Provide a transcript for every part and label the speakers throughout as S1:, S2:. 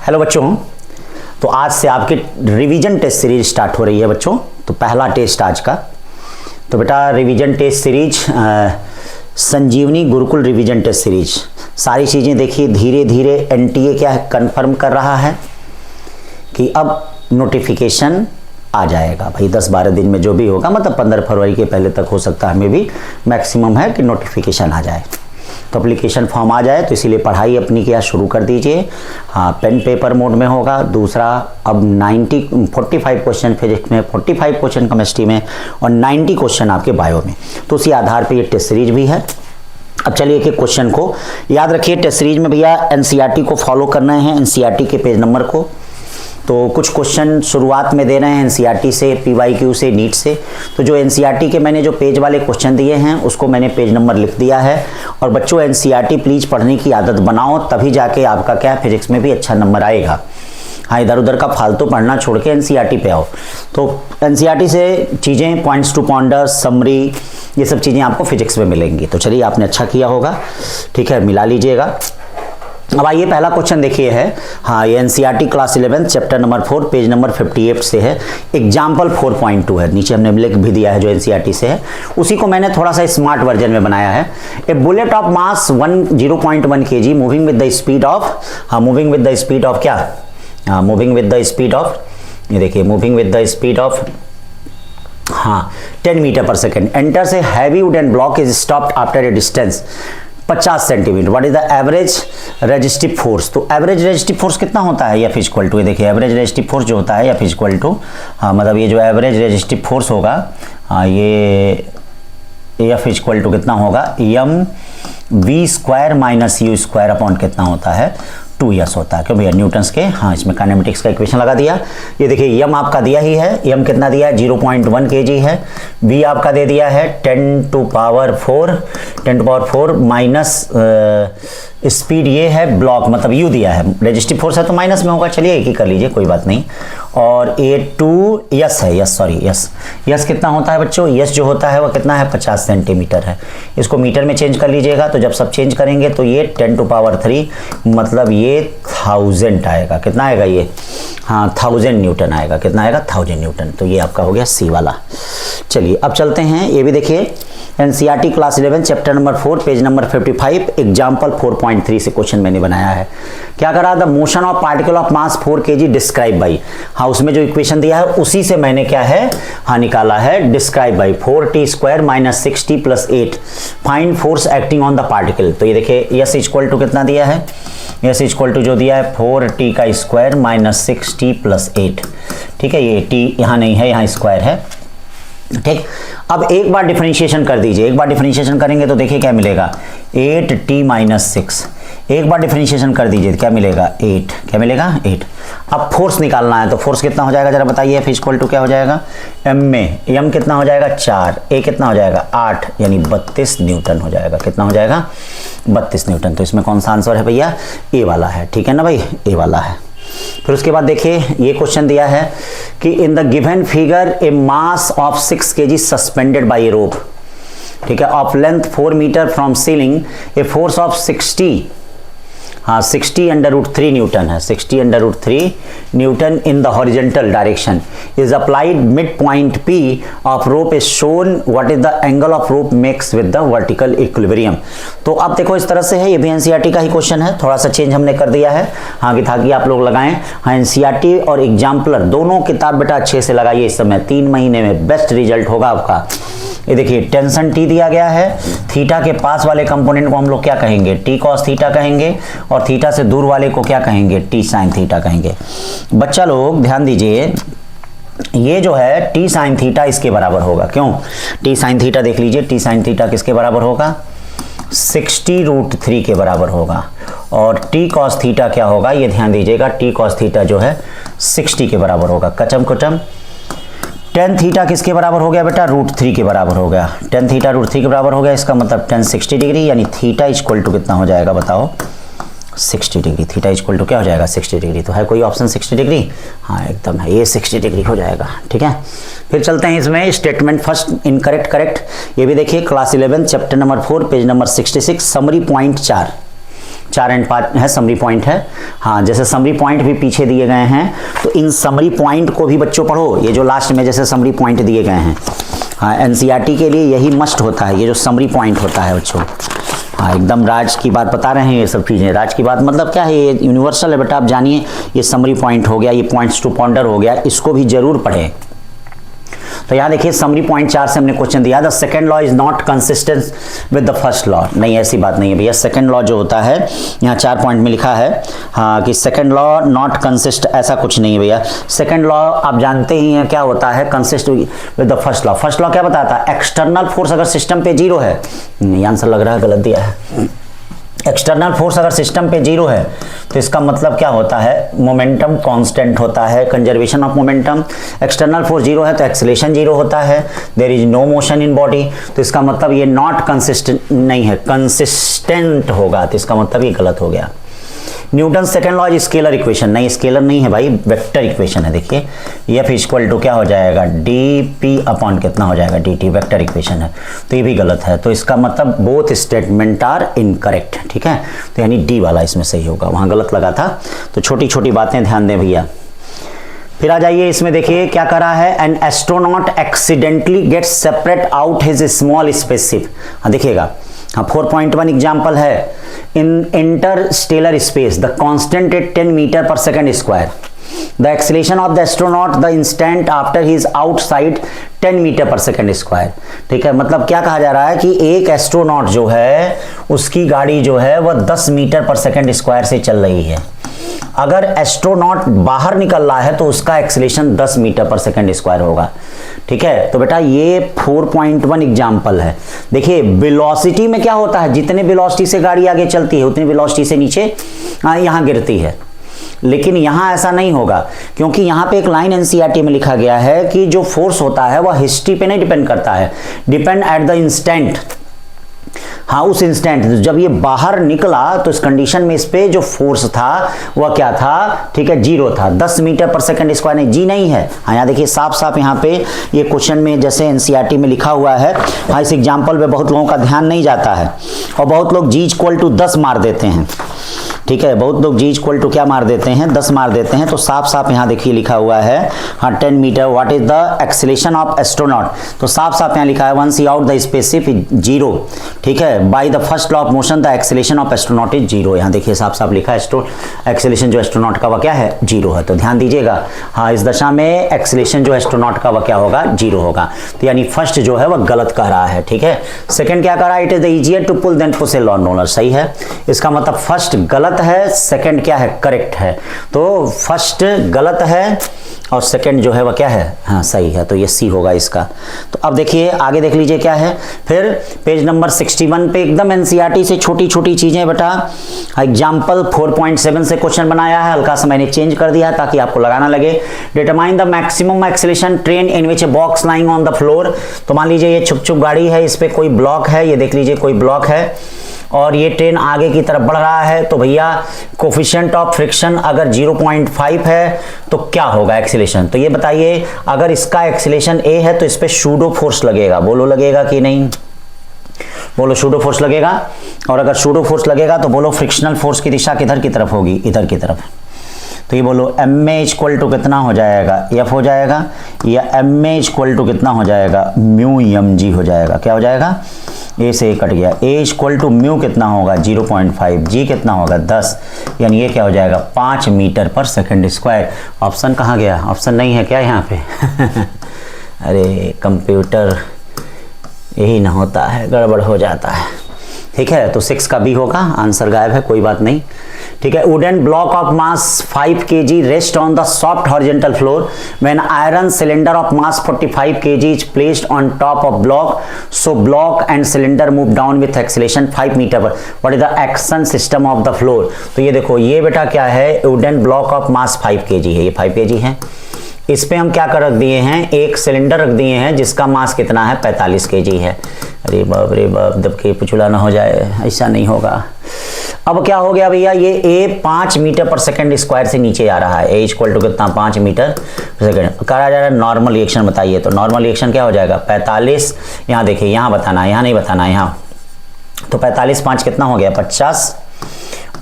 S1: Hello बच्चों, तो आज से आपकी रिवीजन टेस्ट सीरीज स्टार्ट हो रही है बच्चों। तो पहला टेस्ट आज का, तो बेटा रिवीजन टेस्ट सीरीज संजीवनी गुरुकुल रिवीजन टेस्ट सीरीज, सारी चीज़ें देखिए धीरे धीरे एनटीए क्या है कंफर्म कर रहा है कि अब नोटिफिकेशन आ जाएगा भाई 10-12 दिन में जो भी होगा, मतलब 15 फरवरी के पहले तक हो सकता है, हमें भी मैक्सिमम है कि नोटिफिकेशन आ जाए, तो एप्लीकेशन फॉर्म आ जाए। तो इसीलिए पढ़ाई अपनी क्या शुरू कर दीजिए। हाँ, पेन पेपर मोड में होगा। दूसरा, अब 45 क्वेश्चन फिजिक्स में, 45 क्वेश्चन केमिस्ट्री में और 90 क्वेश्चन आपके बायो में, तो उसी आधार पे ये टेस्ट सीरीज भी है। अब चलिए एक एक क्वेश्चन को याद रखिए। टेस्ट सीरीज में भैया एनसीईआरटी को फॉलो करना है, एनसीईआरटी के पेज नंबर को। तो कुछ क्वेश्चन शुरुआत में दे रहे हैं एनसीईआरटी से, पीवाईक्यू से, नीट से। तो जो एनसीईआरटी के मैंने जो पेज वाले क्वेश्चन दिए हैं उसको मैंने पेज नंबर लिख दिया है। और बच्चों एनसीईआरटी प्लीज़ पढ़ने की आदत बनाओ, तभी जाके आपका क्या फिजिक्स में भी अच्छा नंबर आएगा। हाँ, इधर उधर का फालतू पढ़ना छोड़ के एनसीईआरटी पे आओ। तो एनसीईआरटी से चीज़ें, पॉइंट्स टू पॉन्डर, समरी, ये सब चीज़ें आपको फिजिक्स में मिलेंगी। तो चलिए, आपने अच्छा किया होगा, ठीक है, मिला लीजिएगा। अब आइए, पहला क्वेश्चन देखिए है, हाँ, ये NCERT class 11 chapter number 4 page number 58 से है। एग्जाम्पल 4.2 है, नीचे हमने लिख भी दिया है जो एनसीईआरटी से है, उसी को मैंने थोड़ा सा स्मार्ट वर्जन में बनाया है। A bullet of mass 0.1 kg moving with the speed of, हाँ, moving with the speed of क्या, हाँ, moving with the speed of, ये देखिए, moving with the speed of, हाँ, 10 मीटर पर second enters a heavy wooden block is stopped after a distance 50 centimetre. What is the average resistive force? तो average resistive force कितना होता है, F equal to, ये देखिए एवरेज रेजिस्टिव फोर्स जो होता है एफ इक्वल टू, हाँ, मतलब ये जो एवरेज रेजिस्टिव फोर्स होगा, हाँ, ये एफ इक्वल टू कितना होगा, m v square minus u square upon कितना होता है, 2s होता है। क्यों भैया, न्यूटन्स के, हाँ, इसमें काइनेमेटिक्स का इक्वेशन लगा दिया। ये देखिए यम आपका दिया ही है, यम कितना दिया है, 0.1 kg है। v आपका दे दिया है 10 टू पावर 4 माइनस स्पीड ये है ब्लॉक, मतलब u दिया है, रेजिस्टिव फोर्स है तो माइनस में होगा, चलिए एक ही कर लीजिए, कोई बात नहीं। और यस है, यस कितना होता है बच्चों, यस जो होता है वो कितना है, 50 सेंटीमीटर है। इसको मीटर में चेंज कर लीजिएगा, तो जब सब चेंज करेंगे तो ये 10 टू पावर 3 मतलब ये 1000 आएगा। कितना आएगा ये, हाँ, 1000 न्यूटन आएगा। कितना आएगा, 1000 न्यूटन। तो ये आपका हो गया सी वाला। चलिए अब चलते हैं, ये भी देखिए NCERT class 11 chapter number 4 page number 55 example 4.3 से क्वेश्चन मैंने बनाया है। क्या करा, the motion of particle of mass 4 kg describe by, हाँ, उसमें जो इक्वेशन दिया है उसी से मैंने क्या है, हाँ, निकाला है, describe by 4t square minus 6t plus 8 find force acting on the particle. तो ये देखिए यस इक्वल टू कितना दिया है, यस इक्वल टू जो दिया है 4t का स्क्वायर माइनस 6t प्लस 8, ठीक है, ये t यहाँ नहीं है, यहाँ स्क्वायर है, ठीक। अब एक बार डिफरेंशिएशन कर दीजिए, एक बार डिफरेंशिएशन करेंगे तो देखिए क्या मिलेगा, 8t माइनस 6। एक बार डिफरेंशिएशन कर दीजिए क्या मिलेगा, 8, क्या मिलेगा, 8। अब फोर्स निकालना है, तो फोर्स कितना हो जाएगा जरा बताइए, एफ इक्वल टू क्या हो जाएगा, एम में एम कितना हो जाएगा 4, ए कितना हो जाएगा 8, यानी 32 न्यूटन हो जाएगा। कितना हो जाएगा, 32 न्यूटन। तो इसमें कौन सा आंसर है भैया, ए वाला है, ठीक है ना भाई, ए वाला है। फिर उसके बाद देखिए ये क्वेश्चन दिया है कि in the given figure a mass of 6 kg suspended by a rope, ठीक है, of length 4 metre from ceiling, a force of 60, हाँ, 60 अंडर रूट 3 न्यूटन है, 60 under root 3 newton in the horizontal direction is applied mid point P of rope is shown, what is the angle of rope makes with the vertical equilibrium. तो अब देखो इस तरह से है, ये भी एनसीईआरटी का ही क्वेश्चन है, थोड़ा सा चेंज हमने कर दिया है, हाँ, कि ताकि आप लोग लगाएं। हाँ, एनसीईआरटी और एग्जाम्पलर दोनों किताब बेटा अच्छे से लगाइए, इस समय 3 महीने में बेस्ट रिजल्ट होगा आपका। ये देखिए टेंशन टी दिया गया है, थीटा के पास वाले कंपोनेंट को हम लोग क्या कहेंगे, टी कॉस थीटा कहेंगे, और थीटा से दूर वाले को क्या कहेंगे, टी साइन थीटा कहेंगे। बच्चा लोग ध्यान दीजिए, ये जो है टी साइन थीटा इसके बराबर होगा, क्यों, टी साइन थीटा देख लीजिए, टी साइन थीटा किसके बराबर होगा, 60√3 के बराबर होगा। और टी कॉस थीटा क्या होगा, ये ध्यान दीजिएगा, टी कॉस थीटा जो है 60 के बराबर होगा। कचम कुचम, टेन थीटा किसके बराबर हो गया बेटा, √3 के बराबर हो गया। टेन थीटा √3 के बराबर हो गया, इसका मतलब टेन 60 डिग्री, यानी थीटा इक्वल टू कितना हो जाएगा बताओ, 60 डिग्री। थीटा इक्वल टू क्या हो जाएगा, 60 डिग्री। तो है कोई ऑप्शन 60 डिग्री, हाँ एकदम है, ये 60 डिग्री हो जाएगा, ठीक है। फिर चलते हैं इसमें स्टेटमेंट फर्स्ट इनकरेक्ट करेक्ट। ये भी देखिए class 11 chapter number 4 page number 66 summary point 4, 4 and 5 है, समरी पॉइंट है। हाँ, जैसे समरी पॉइंट भी पीछे दिए गए हैं, तो इन समरी पॉइंट को भी बच्चों पढ़ो। ये जो लास्ट में जैसे समरी पॉइंट दिए गए हैं, हाँ, एनसीईआरटी के लिए यही मस्ट होता है, ये जो समरी पॉइंट होता है बच्चों। हाँ, एकदम राज की बात बता रहे हैं ये सब चीज़ें। राज की बात मतलब क्या है, ये यूनिवर्सल है बेटा, आप जानिए। ये समरी पॉइंट हो गया, ये पॉइंट्स टू पॉन्डर हो गया, इसको भी जरूर पढ़ें। तो यहाँ देखिए समरी पॉइंट 4 से हमने क्वेश्चन दिया, the second law is not consistent with the first law. नहीं, ऐसी बात नहीं है भैया। सेकंड लॉ जो होता है, यहाँ 4 पॉइंट में लिखा है, हाँ, कि सेकंड लॉ नॉट कंसिस्ट, ऐसा कुछ नहीं है भैया। सेकंड लॉ आप जानते ही हैं क्या होता है, consist with the first law. First law क्या बताता है, एक्सटर्नल फोर्स अगर सिस्टम पे 0 है, ये आंसर लग रहा है गलत दिया है। एक्सटर्नल फोर्स अगर सिस्टम पे 0 है तो इसका मतलब क्या होता है, मोमेंटम कांस्टेंट होता है, conservation of momentum. External force 0 है तो एक्सेलरेशन 0 होता है, there is no motion in body. तो इसका मतलब ये नॉट कंसिस्टेंट नहीं है, कंसिस्टेंट होगा, तो इसका मतलब ये गलत हो गया। Newton second law is scalar equation. नहीं, स्केलर नहीं है भाई, वेक्टर इक्वेशन है। देखिए एफ इक्वल टू क्या हो जाएगा, डी पी अपॉन कितना हो जाएगा, डी टी, वेक्टर इक्वेशन है, तो ये भी गलत है। तो इसका मतलब बोथ स्टेटमेंट आर इनकरेक्ट, ठीक है। तो यानी डी वाला इसमें सही होगा, वहां गलत लगा था। तो छोटी छोटी बातें ध्यान दें भैया। फिर आ जाइए, इसमें देखिए क्या करा है, an astronaut accidentally gets separate out his small spaceship. हाँ देखिएगा, हाँ 4.1 एग्जाम्पल है, in interstellar space the constant at 10 metre per second square, the acceleration of the astronaut the instant after he is outside 10 metre per second square. ठीक है, मतलब क्या कहा जा रहा है कि एक एस्ट्रोनॉट जो है उसकी गाड़ी जो है वह 10 मीटर पर सेकंड स्क्वायर से चल रही है। अगर एस्ट्रोनॉट बाहर निकल रहा है तो उसका acceleration 10 metre per second square होगा। ठीक है, तो बेटा ये 4.1 एग्जाम्पल है। देखिए वेलोसिटी में क्या होता है, जितने वेलोसिटी से गाड़ी आगे चलती है उतनी वेलोसिटी से नीचे यहां गिरती है, लेकिन यहां ऐसा नहीं होगा, क्योंकि यहां पे एक लाइन एनसीईआरटी में लिखा गया है कि जो फोर्स होता है वह हिस्ट्री पे नहीं डिपेंड करता है, डिपेंड एट द इंस्टेंट। हाँ, उस इंस्टेंट जब ये बाहर निकला तो इस कंडीशन में इस पे जो फोर्स था वह क्या था, ठीक है, 0 था, 10 मीटर पर सेकंड स्क्वायर नहीं, जी नहीं है। हाँ यहाँ देखिए साफ साफ यहाँ पे ये क्वेश्चन में जैसे एनसीईआरटी में लिखा हुआ है। हाँ, इस एग्जाम्पल पे बहुत लोगों का ध्यान नहीं जाता है और बहुत लोग जी इक्वल टू 10 मार देते हैं। ठीक है, बहुत लोग जी इक्वल टू क्या मार देते हैं, 10 मार देते हैं। तो साफ साफ यहाँ देखिए लिखा हुआ है, हाँ 10 meter, what is the acceleration of astronaut. तो साफ साफ यहाँ लिखा है once he out the spaceship 0। ठीक है, by the first law of motion the acceleration of astronaut is 0। यहाँ देखिए साफ साफ लिखा है एक्सीलरेशन जो एस्ट्रोनॉट का वह क्या है, 0 है। तो ध्यान दीजिएगा, हाँ इस दशा में एक्सीलरेशन जो एस्ट्रोनॉट का वह क्या होगा, 0 होगा। तो यानी फर्स्ट जो है वह गलत कह रहा है। ठीक है, सेकंड क्या कह रहा है, it is the easier to pull than push a lawn roller. सही है, इसका मतलब फर्स्ट गलत है, सेकंड क्या है, करेक्ट है। तो फर्स्ट गलत है और सेकंड जो है वह क्या है, हाँ सही है। तो ये सी होगा इसका। तो अब देखिए आगे देख लीजिए क्या है, फिर पेज नंबर 61 पे एकदम एनसीईआरटी से छोटी छोटी चीजें बेटा। एग्जाम्पल 4.7 से क्वेश्चन बनाया है, हल्का सा मैंने चेंज कर दिया ताकि आपको लगाना लगे। Determine the maximum acceleration train in which a box lying on the floor. तो मान लीजिए ये छुप छुप गाड़ी है, इस पे कोई ब्लॉक है, ये देख लीजिए कोई ब्लॉक है और ये ट्रेन आगे की तरफ बढ़ रहा है। तो भैया कोफिशिएंट ऑफ फ्रिक्शन अगर 0.5 है तो क्या होगा एक्सीलरेशन। तो ये बताइए, अगर इसका एक्सीलरेशन ए है तो इस पे सूडो फोर्स लगेगा, बोलो लगेगा कि नहीं, बोलो सूडो फोर्स लगेगा। और अगर सूडो फोर्स लगेगा तो बोलो फ्रिक्शनल फोर्स की दिशा किधर की तरफ होगी, इधर की तरफ। तो ये बोलो एम ए इक्वल टू कितना हो जाएगा, एफ हो जाएगा, या एम ए इक्वल टू कितना हो जाएगा, म्यू एम जी हो जाएगा। क्या हो जाएगा, ए से ए कट गया, ए इक्वल टू म्यू कितना होगा 0.5, जी कितना होगा 10, यानी ये क्या हो जाएगा 5 metre per second square. Option कहाँ गया, ऑप्शन नहीं है क्या यहाँ पे अरे कंप्यूटर यही ना होता है, गड़बड़ हो जाता है। ठीक है, तो 6 का भी होगा, आंसर गायब है, कोई बात नहीं। ठीक है, wooden block of mass 5 kg rest on the soft horizontal floor when iron cylinder of mass 45 kg is placed on top of block, so block and cylinder move down with acceleration 5 metre per, what is the action system of the floor. तो ये देखो, ये बेटा क्या है, wooden block of mass 5 kg है, ये 5 kg है। इस पे हम क्या कर रख दिए हैं, एक सिलेंडर रख दिए हैं जिसका मास कितना है 45 kg है। अरे बाप रे बाप, दबके पुचुला ना हो जाए, ऐसा नहीं होगा। अब क्या हो गया भैया, ये ए 5 मीटर पर सेकंड स्क्वायर से नीचे आ रहा है, ए इक्वल टू कितना 5 मीटर पर सेकंड। कहा जा रहा है नॉर्मल रिएक्शन बताइए, तो नॉर्मल रिएक्शन क्या हो जाएगा 45, यहाँ देखिए यहाँ बताना है, यहाँ नहीं बताना है, यहाँ तो 45 5 कितना हो गया 50,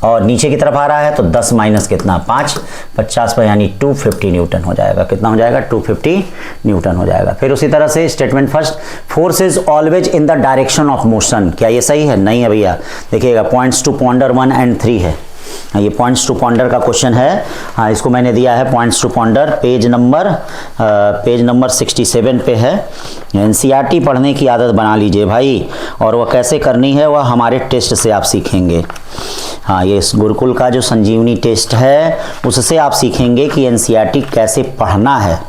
S1: और नीचे की तरफ आ रहा है तो 10 माइनस कितना 5, 50 पर यानी 250 न्यूटन हो जाएगा। कितना हो जाएगा 250 न्यूटन हो जाएगा। फिर उसी तरह से statement first, force is always in the direction of motion, क्या ये सही है? नहीं है भैया। देखिएगा पॉइंट्स टू पॉन्डर 1 and 3 है। ये पॉइंट्स टू पॉन्डर का क्वेश्चन है। हाँ, इसको मैंने दिया है points to ponder, page number 67 पे है। एनसीईआरटी पढ़ने की आदत बना लीजिए भाई, और वह कैसे करनी है वह हमारे टेस्ट से आप सीखेंगे। हाँ, ये इस गुरुकुल का जो संजीवनी टेस्ट है उससे आप सीखेंगे कि एनसीईआरटी कैसे पढ़ना है।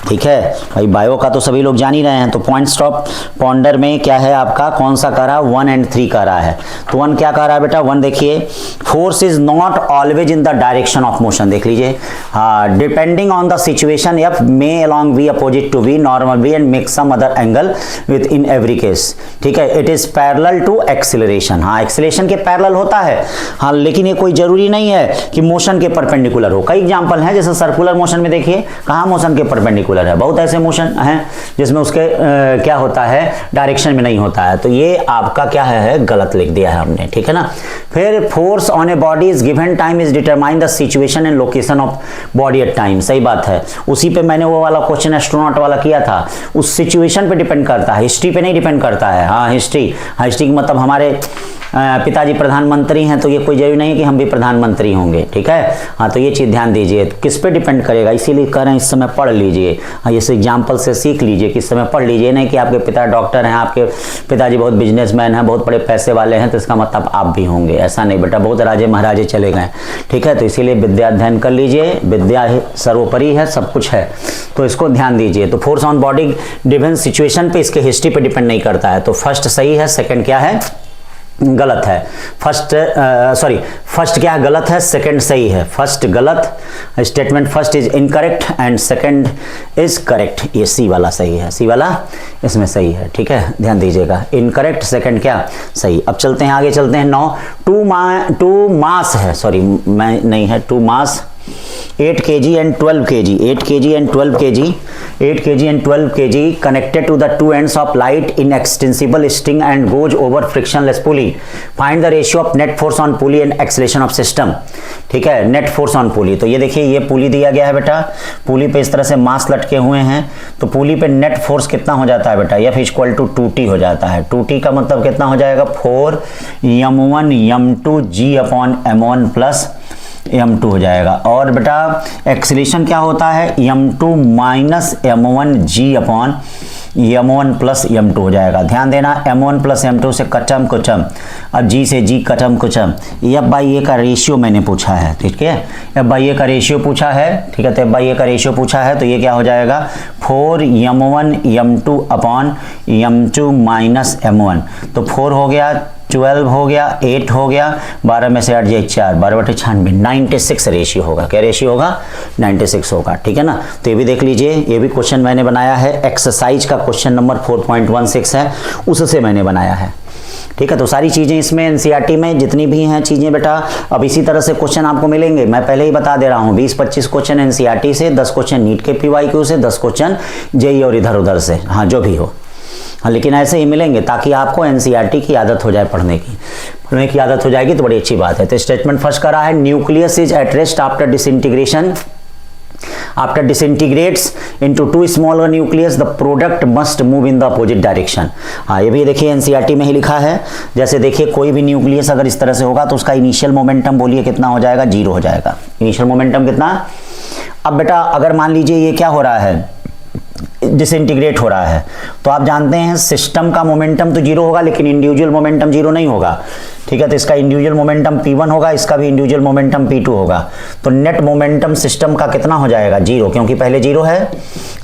S1: ठीक है भाई, बायो का तो सभी लोग जान ही रहे हैं। तो पॉइंट्स ऑफ पॉन्डर में क्या है आपका, कौन सा कह रहा है 1 and 3 कह रहा है। तो 1 क्या कह रहा है बेटा, 1 देखिए, force is not always in the direction of motion. देख लीजिए, हाँ, depending on the situation F may along V opposite to V normal V and make some other angle with in every case. ठीक है, it is parallel to acceleration. हाँ, acceleration के पैरेलल होता है। हाँ, लेकिन ये कोई जरूरी नहीं है कि मोशन के परपेंडिकुलर हो। कई एग्जाम्पल हैं, जैसे सर्कुलर मोशन में देखिए कहाँ मोशन के परपेंडिकुलर है, बहुत ऐसे मोशन हैं जिसमें उसके क्या होता है, डायरेक्शन में नहीं होता है। तो ये आपका क्या है, गलत लिख दिया है हमने। ठीक है ना। फिर force on a body is given time is determine the situation and location of body at time. सही बात है। उसी पे मैंने वो वाला क्वेश्चन एस्ट्रोनॉट वाला किया था, उस सिचुएशन पे डिपेंड करता है, हिस्ट्री पे नहीं डिपेंड करता है। हाँ, हिस्ट्री की मतलब हमारे पिताजी प्रधानमंत्री हैं तो ये कोई जरूरी नहीं है कि हम भी प्रधानमंत्री होंगे। ठीक है। हाँ, तो ये चीज़ ध्यान दीजिए, किस पे डिपेंड करेगा, इसीलिए कह रहे हैं इस समय पढ़ लीजिए। हाँ, इस एग्जाम्पल से सीख लीजिए कि इस समय पढ़ लीजिए, नहीं कि आपके पिता डॉक्टर हैं, आपके पिताजी बहुत बिजनेसमैन हैं, बहुत बड़े पैसे वाले हैं, तो इसका मतलब आप भी होंगे। ऐसा नहीं बेटा, बहुत राजे महाराजे चले गए। ठीक है, तो इसीलिए विद्या अध्ययन कर लीजिए, विद्या सर्वोपरि है, सब कुछ है, तो इसको ध्यान दीजिए। तो force on body depend situation पे, इसके हिस्ट्री पे डिपेंड नहीं करता है। तो फर्स्ट सही है, सेकंड क्या है, गलत है। फर्स्ट क्या गलत है, सेकंड सही है। फर्स्ट गलत, statement first is incorrect and second is correct. ये सी वाला सही है, सी वाला इसमें सही है। ठीक है, ध्यान दीजिएगा, इनकरेक्ट सेकंड क्या सही। अब चलते हैं आगे, चलते हैं 9, टू मास है, सॉरी मैं नहीं है, to mass 8 kg and 12 kg, 8 kg and 12 kg, 8 kg and 12 kg connected to the two ends of light in extensible string and goes over frictionless pulley. Find the ratio of net force on pulley and acceleration of system. ठीक है, net force on पुली। तो ये देखिए, ये पुली दिया गया है बेटा, पुली पे इस तरह से मास लटके हुए हैं, तो पुली पे नेट फोर्स कितना हो जाता है बेटा, F इक्वल टू 2T हो जाता है। 2T का मतलब कितना हो जाएगा, 4m1 m2 g upon m1 plus m2 हो जाएगा। और बेटा एक्सीलरेशन क्या होता है, m2 minus m1 g upon m1 plus m2 हो जाएगा। ध्यान देना, m1 प्लस m2 से कटम कुचम, अब g से g कटम कुचम। F/A का रेशियो मैंने पूछा है। ठीक है, F/A का रेशियो पूछा है। ठीक है, तो F/A का रेशियो पूछा है, तो ये क्या हो जाएगा, 4m1 m2 upon m2 minus m1। तो 4 हो गया, 12 हो गया, 8 हो गया, 12 में से 8 जाए 4, 12/96, 96 रेशियो होगा। क्या रेशियो होगा, 96 होगा। ठीक है ना। तो ये भी देख लीजिए, ये भी क्वेश्चन मैंने बनाया है, एक्सरसाइज का क्वेश्चन नंबर 4.16 है, उससे मैंने बनाया है। ठीक है, तो सारी चीज़ें इसमें एनसीईआरटी में जितनी भी हैं चीज़ें बेटा, अब इसी तरह से क्वेश्चन आपको मिलेंगे। मैं पहले ही बता दे रहा हूँ, 20-25 क्वेश्चन एनसीईआरटी से, 10 क्वेश्चन नीट के पीवाईक्यू से, 10 क्वेश्चन जेईई और इधर उधर से, हाँ जो भी हो। हाँ, लेकिन ऐसे ही मिलेंगे ताकि आपको एनसीईआरटी की आदत हो जाए, पढ़ने की आदत हो जाएगी तो बड़ी अच्छी बात है। तो स्टेटमेंट फर्स्ट करा है, nucleus is at rest after disintegration, after disintegrates into two smaller nucleus the product must move in the opposite direction। हाँ, ये भी देखिए एनसीईआरटी में ही लिखा है। जैसे देखिए, कोई भी न्यूक्लियस अगर इस तरह से होगा तो उसका इनिशियल मोमेंटम बोलिए कितना हो जाएगा, 0 हो जाएगा। इनिशियल मोमेंटम कितना। अब बेटा अगर मान लीजिए ये क्या हो रहा है, डिसइंटीग्रेट हो रहा है, तो आप जानते हैं सिस्टम का मोमेंटम तो 0 होगा, लेकिन इंडिविजुअल मोमेंटम 0 नहीं होगा। ठीक है, तो इसका इंडिविजुअल मोमेंटम P1 होगा, इसका भी इंडिविजुअल मोमेंटम P2 होगा। तो नेट मोमेंटम सिस्टम का कितना हो जाएगा, 0, क्योंकि पहले 0 है।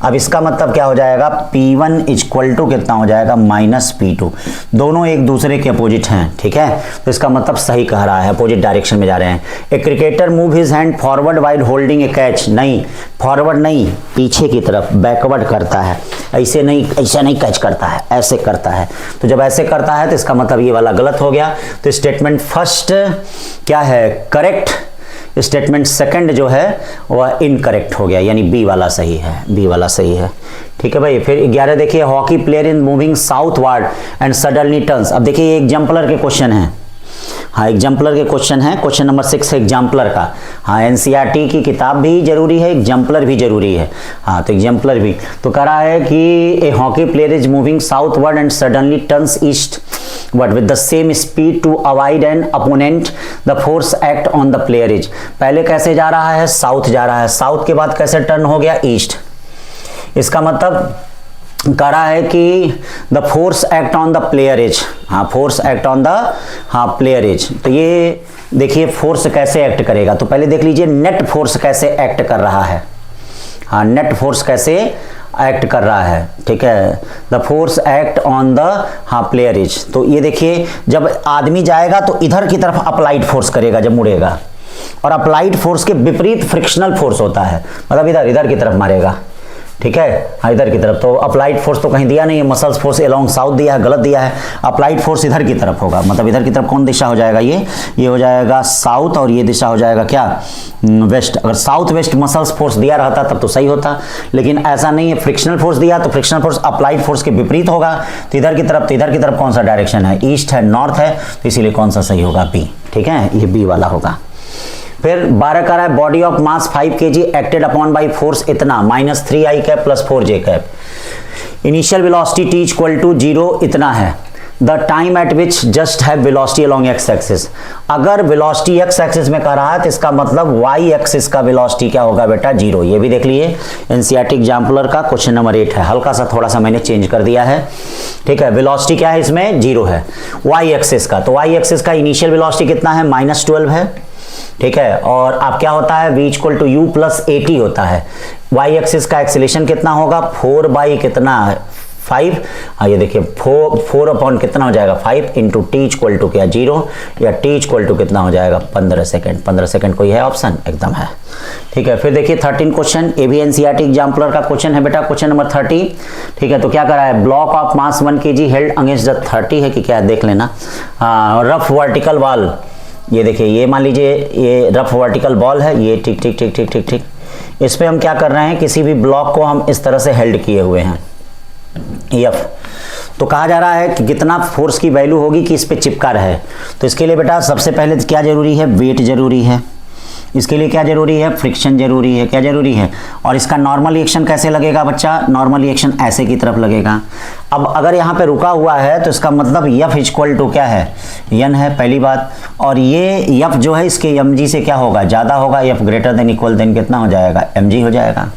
S1: अब इसका मतलब क्या हो जाएगा, P1 इक्वल टू कितना हो जाएगा, माइनस P2। दोनों एक दूसरे के अपोजिट हैं। ठीक है, तो इसका मतलब सही कह रहा है, अपोजिट डायरेक्शन में जा रहे हैं। A cricketer move his hand forward while holding A catch, नहीं फॉरवर्ड नहीं, पीछे की तरफ, बैकवर्ड करता है, ऐसे नहीं, ऐसा नहीं कैच करता है, ऐसे करता है। तो जब ऐसे करता है तो इसका मतलब ये वाला गलत हो गया। तो स्टेटमेंट फर्स्ट क्या है, करेक्ट। स्टेटमेंट सेकंड जो है वह इनकरेक्ट हो गया, यानी बी वाला सही है, बी वाला सही है। ठीक है भाई। फिर 11 देखिए, hockey player in moving southward and suddenly turns. अब देखिए ये एग्जाम्पलर के क्वेश्चन है, हाँ एग्जाम्पलर के क्वेश्चन है, क्वेश्चन नंबर 6 है एग्जाम्पलर का। हाँ एनसीईआरटी की किताब भी जरूरी है, एग्जाम्पलर भी जरूरी है। हाँ तो एग्जाम्पलर भी तो कह रहा है कि a hockey player is moving southward and suddenly turns east but with the same speed to avoid an opponent the force act on the player is. पहले कैसे जा रहा है, साउथ जा रहा है, साउथ के बाद कैसे टर्न हो गया, ईस्ट। इसका मतलब कह रहा है कि the force act on the player is, हाँ फोर्स एक्ट ऑन द, हाँ प्लेयर इज। तो ये देखिए फोर्स कैसे एक्ट करेगा, तो पहले देख लीजिए नेट फोर्स कैसे एक्ट कर रहा है। हाँ नेट फोर्स कैसे एक्ट कर रहा है, ठीक है, the force act on the, हाँ प्लेयर इज। तो ये देखिए जब आदमी जाएगा तो इधर की तरफ अप्लाइड फोर्स करेगा जब मुड़ेगा, और अप्लाइड फोर्स के विपरीत फ्रिक्शनल फोर्स होता है, मतलब इधर की तरफ मारेगा, ठीक है, हाँ इधर की तरफ। तो अप्लाइड फोर्स तो कहीं दिया नहीं है, मसल्स फोर्स अलोंग साउथ दिया है, गलत दिया है। अप्लाइड फोर्स इधर की तरफ होगा, मतलब इधर की तरफ कौन दिशा हो जाएगा, ये हो जाएगा साउथ, और ये दिशा हो जाएगा क्या, वेस्ट। अगर साउथ वेस्ट मसल्स फोर्स दिया रहता तब तो सही होता, लेकिन ऐसा नहीं है, फ्रिक्शनल फोर्स दिया तो फ्रिक्शनल फोर्स अप्लाइड फोर्स के विपरीत होगा। तो इधर की तरफ कौन सा डायरेक्शन है, ईस्ट है, नॉर्थ है, तो इसीलिए कौन सा सही होगा, बी, ठीक है, ये बी वाला होगा। फिर 12 कह रहा है body of mass 5 kg acted upon by force इतना -3i cap plus 4j cap, initial velocity t equal to 0 इतना है, the time at which just have velocity along X axis. अगर वेलोसिटी एक्स एक्सिस में कह रहा है तो इसका मतलब वाई एक्सिस का वेलोसिटी क्या होगा बेटा, 0। ये भी देख लिए एनसीईआरटी एग्जाम्पलर का क्वेश्चन नंबर 8 है, हल्का सा थोड़ा सा मैंने चेंज कर दिया है, ठीक है। वेलोसिटी क्या है इसमें, 0 है वाई एक्सिस का, तो वाई एक्सिस का इनिशियल वेलोसिटी कितना है, -12 है, ठीक है। और आप क्या होता है, v equal to u plus at होता है। वाई एक्सिस का एक्सीलरेशन कितना होगा, 4 बाई कितना 5, हाँ ये देखिए 4 अपॉन कितना हो जाएगा 5 इंटू टी इक्वल टू क्या 0, या टी इक्वल टू कितना हो जाएगा 15 सेकेंड। 15 सेकेंड कोई है ऑप्शन, एकदम है, ठीक है। फिर देखिए 13 क्वेश्चन, ए भी एनसीईआरटी एग्जाम्पलर का क्वेश्चन है बेटा, क्वेश्चन नंबर 30, ठीक है। तो क्या करा है, block of mass 1 kg held against the 30 है कि क्या, देख लेना। रफ वर्टिकल वॉल, ये देखिए, ये मान लीजिए ये रफ वर्टिकल बॉल है, ये ठीक ठीक ठीक ठीक ठीक ठीक, इस पे हम क्या कर रहे हैं, किसी भी ब्लॉक को हम इस तरह से हेल्ड किए हुए हैं, F। तो कहा जा रहा है कि कितना फोर्स की वैल्यू होगी कि इस पे चिपका रहे। तो इसके लिए बेटा सबसे पहले क्या जरूरी है, वेट जरूरी है, इसके लिए क्या जरूरी है, फ्रिक्शन जरूरी है, क्या जरूरी है, और इसका नॉर्मल रिएक्शन कैसे लगेगा बच्चा, नॉर्मल रिएक्शन ऐसे की तरफ लगेगा। अब अगर यहाँ पे रुका हुआ है तो इसका मतलब F इक्वल टू क्या है, n है, पहली बात। और ये F जो है इसके mg से क्या होगा, ज़्यादा होगा, F greater than equal than कितना हो जाएगा, mg हो जाएगा।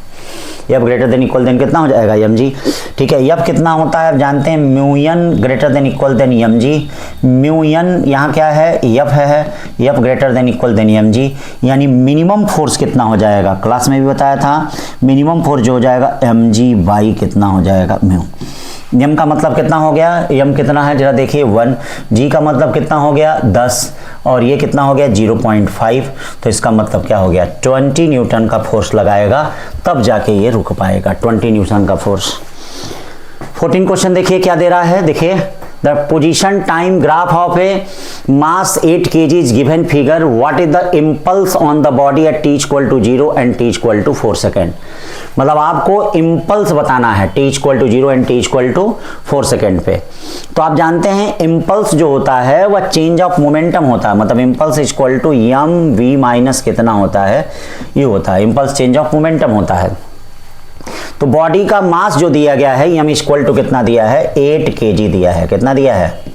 S1: F greater than equal than कितना हो जाएगा, mg, ठीक है। F कितना होता है आप जानते हैं, μn greater than equal than mg। μn यहाँ क्या है, F है, F greater than equal than mg, यानी मिनिमम फोर्स कितना हो जाएगा, क्लास में भी बताया था, मिनिमम फोर्स जो हो जाएगा mg बाई कितना हो जाएगा म्यू। m का मतलब कितना हो गया, m कितना है जरा देखिए 1, g का मतलब कितना हो गया 10, और ये कितना हो गया 0.5, तो इसका मतलब क्या हो गया 20 न्यूटन का फोर्स लगाएगा तब जाके ये रुक पाएगा, 20 न्यूटन का फोर्स। 14 क्वेश्चन देखिए क्या दे रहा है, देखिए the position time graph of a mass 8 kg is given figure, what is the impulse on the body at t equal to 0 and t equal to 4 second. मतलब आपको इम्पल्स बताना है t equal to 0 and t equal to 4 second पे। तो आप जानते हैं impulse जो होता है वह चेंज ऑफ मोमेंटम होता है, मतलब impulse equal to m v minus कितना होता है, ये होता है इम्पल्स चेंज ऑफ मोमेंटम होता है। तो बॉडी का मास जो दिया गया है एम इक्वल टू कितना दिया है, 8 kg दिया है, कितना दिया है।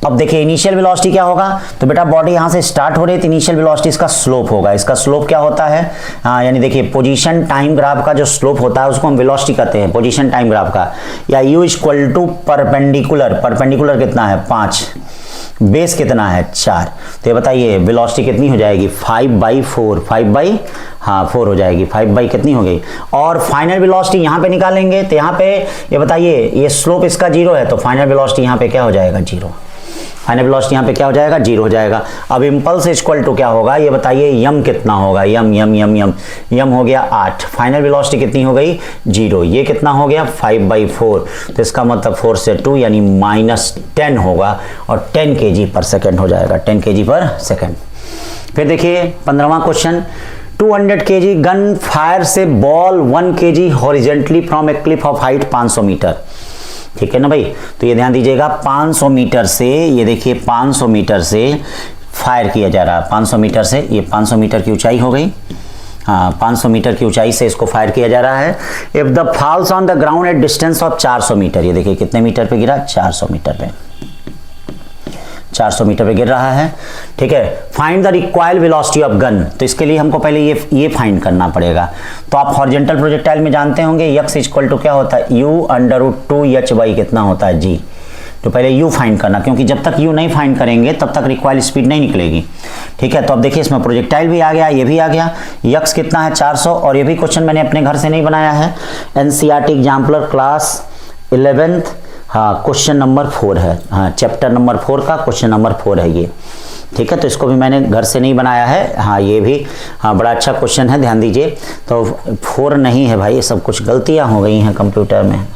S1: अब देखिए इनिशियल वेलोसिटी क्या होगा, तो बेटा बॉडी यहां से स्टार्ट हो रही है तो इनिशियल वेलोसिटी इसका स्लोप होगा, इसका स्लोप क्या होता है, यानी देखिए पोजीशन टाइम ग्राफ का जो स्लोप होता है उसको हम वेलोसिटी कहते हैं, पोजीशन टाइम ग्राफ का, या u equal to perpendicular, perpendicular कितना है 5, बेस कितना है 4, तो ये बताइए वेलोसिटी कितनी हो जाएगी 5/4, 4 हो जाएगी, 5 कितनी हो गई। और फाइनल वेलोसिटी यहाँ पे निकालेंगे तो यहाँ पे ये बताइए ये स्लोप इसका 0 है तो फाइनल वेलोसिटी यहाँ पे क्या हो जाएगा 0, फाइनल वेलोसिटी यहाँ पे क्या हो जाएगा 0 हो जाएगा। अब इम्पल्स इक्वल टू क्या होगा ये बताइए, m कितना होगा, m हो गया 8, फाइनल वेलोसिटी कितनी हो गई 0, ये कितना हो गया 5/4, तो इसका मतलब 4 से 2 यानी -10 होगा और 10 kg पर सेकेंड हो जाएगा, 10 kg पर सेकेंड। फिर देखिए 15वां क्वेश्चन, 200 kg गन फायर से ball 1 kg horizontally from a cliff of height 500 meter, ठीक है ना भाई। तो ये ध्यान दीजिएगा 500 मीटर से, ये देखिए 500 मीटर से फायर किया जा रहा है 500 मीटर से। ये 500 मीटर की ऊंचाई हो गई, हाँ 500 मीटर की ऊंचाई से इसको फायर किया जा रहा है। If the falls on the ground at distance of 400 meter, ये देखिए कितने मीटर पे गिरा, 400 मीटर पे, 400 मीटर पे गिर रहा है। ठीक है, find the required velocity of gun, तो इसके लिए हमको पहले ये फाइंड करना पड़ेगा। तो आप हॉरिजॉन्टल प्रोजेक्टाइल में जानते होंगे x इक्वल टू क्या होता है, u√2h/, कितना होता है g। तो पहले u फाइंड करना, क्योंकि जब तक u नहीं फाइंड करेंगे तब तक रिक्वायर्ड स्पीड नहीं निकलेगी। ठीक है, तो अब देखिए इसमें प्रोजेक्टाइल भी आ गया, ये भी आ गया, x कितना है 400, और ये भी क्वेश्चन मैंने अपने घर से नहीं बनाया है, NCERT एग्जाम्पलर क्लास 11th, हाँ क्वेश्चन नंबर 4 है, हाँ चैप्टर नंबर 4 का क्वेश्चन नंबर 4 है ये। ठीक है, तो इसको भी मैंने घर से नहीं बनाया है, हाँ ये भी हाँ बड़ा अच्छा क्वेश्चन है, ध्यान दीजिए। तो 4 नहीं है भाई, ये सब कुछ गलतियां हो गई हैं कंप्यूटर में,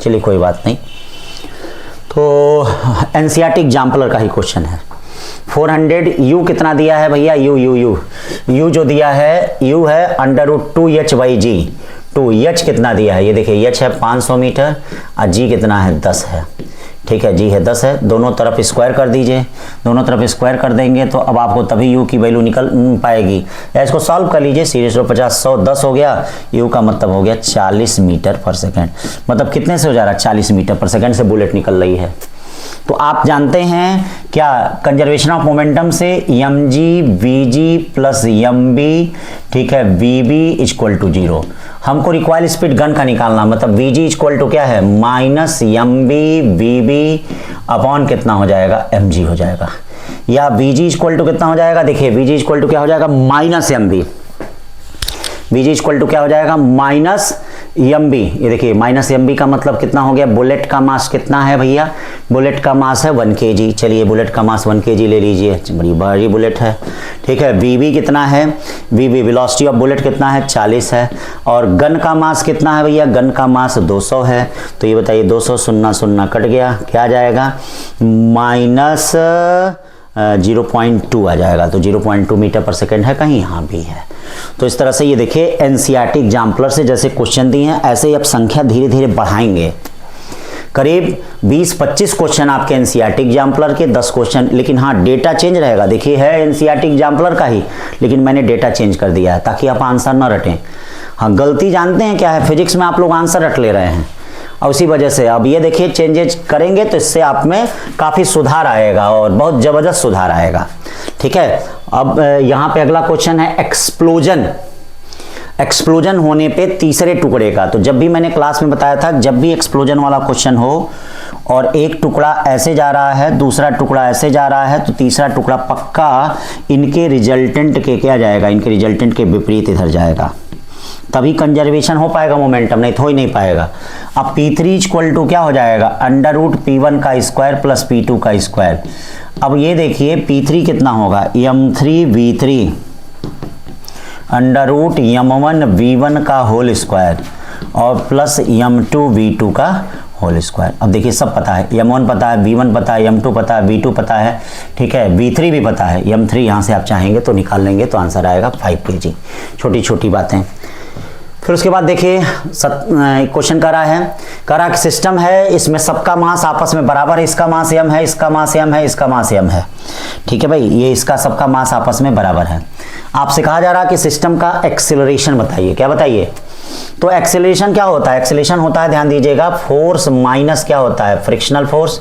S1: चलिए कोई बात नहीं। तो NCERT एग्जाम्पलर का ही क्वेश्चन है। 400 u कितना दिया है भैया, u जो दिया है u है √2h/g। तो h कितना दिया है, ये देखिए h है 500 मीटर और g कितना है 10 है। ठीक है, g है 10 है, दोनों तरफ स्क्वायर कर दीजिए, दोनों तरफ स्क्वायर कर देंगे तो अब आपको तभी u की वैल्यू निकल पाएगी। या इसको सॉल्व कर लीजिए, सीरीज 50 100 10 हो गया, u का मतलब हो गया 40 मीटर पर सेकेंड। मतलब कितने से हो जा रहा है, 40 मीटर पर सेकेंड से बुलेट निकल रही है। तो आप जानते हैं क्या, कंजर्वेशन ऑफ मोमेंटम से mg vg प्लस mb, ठीक है, vb इक्वल टू 0। हमको रिक्वायर्ड स्पीड गन का निकालना, मतलब vg इक्वल टू क्या है, माइनस mb vb अपॉन कितना हो जाएगा, mg हो जाएगा। या vg इक्वल टू कितना हो जाएगा, देखिए vg इक्वल टू क्या हो जाएगा, minus mb, vg equal to क्या हो जाएगा, माइनस mb। ये देखिए माइनस mb का मतलब कितना हो गया, बुलेट का मास कितना है भैया, बुलेट का मास है 1 kg। चलिए बुलेट का मास 1 kg ले लीजिए, बड़ी भारी बुलेट है। ठीक है, vb कितना है, vb वेलोसिटी ऑफ बुलेट कितना है, 40 है। और गन का मास कितना है भैया, गन का मास 200 है। तो ये बताइए 200 0 0 कट गया, क्या आ जाएगा, माइनस 0.2 आ जाएगा। तो 0.2 मीटर पर सेकेंड है कहीं, यहाँ भी है। तो इस तरह से ये देखिए NCERT एग्जाम्पलर से जैसे क्वेश्चन दिए हैं ऐसे ही अब संख्या धीरे धीरे बढ़ाएंगे। करीब 20-25 क्वेश्चन आपके NCERT एग्जाम्पलर के, 10 क्वेश्चन, लेकिन हाँ डेटा चेंज रहेगा। देखिए है NCERT एग्जाम्पलर का ही, लेकिन मैंने डेटा चेंज कर दिया है ताकि आप आंसर ना रटें। हाँ गलती जानते हैं क्या है, फिजिक्स में आप लोग आंसर रट ले रहे हैं और उसी वजह से अब ये देखिए चेंजेज करेंगे तो इससे आप में काफ़ी सुधार आएगा और बहुत ज़बरदस्त सुधार आएगा। ठीक है, अब यहाँ पे अगला क्वेश्चन है एक्सप्लोजन। एक्सप्लोजन होने पे तीसरे टुकड़े का, तो जब भी मैंने क्लास में बताया था, जब भी एक्सप्लोजन वाला क्वेश्चन हो और एक टुकड़ा ऐसे जा रहा है, दूसरा टुकड़ा ऐसे जा रहा है, तो तीसरा टुकड़ा पक्का इनके रिजल्टेंट के क्या जाएगा, इनके रिजल्टेंट के विपरीत इधर जाएगा, तभी कंजर्वेशन हो पाएगा मोमेंटम, नहीं तो हो ही नहीं पाएगा। अब P3 इक्वल टू क्या हो जाएगा, √P1 का स्क्वायर प्लस P2 का स्क्वायर। अब ये देखिए P3 कितना होगा, m3v3 √m1v1 का होल स्क्वायर और प्लस m2v2 का होल स्क्वायर। अब देखिए सब पता है, m1 पता है, v1 पता है, m2 पता है, v2 पता है, ठीक है, v3 भी पता है, m3 यहाँ से आप चाहेंगे तो निकाल लेंगे तो आंसर आएगा 5 kg। छोटी छोटी बातें। फिर उसके बाद देखिए क्वेश्चन करा कि सिस्टम है, इसमें सबका मास आपस में बराबर है, इसका मास m है, इसका मास m है, इसका मास m है। ठीक है भाई, ये इसका सबका मास आपस में बराबर है। आपसे कहा जा रहा है कि सिस्टम का एक्सेलरेशन बताइए। क्या बताइए, तो एक्सेलरेशन क्या होता है, एक्सेलरेशन होता है, ध्यान दीजिएगा, फोर्स माइनस क्या होता है, फ्रिक्शनल फोर्स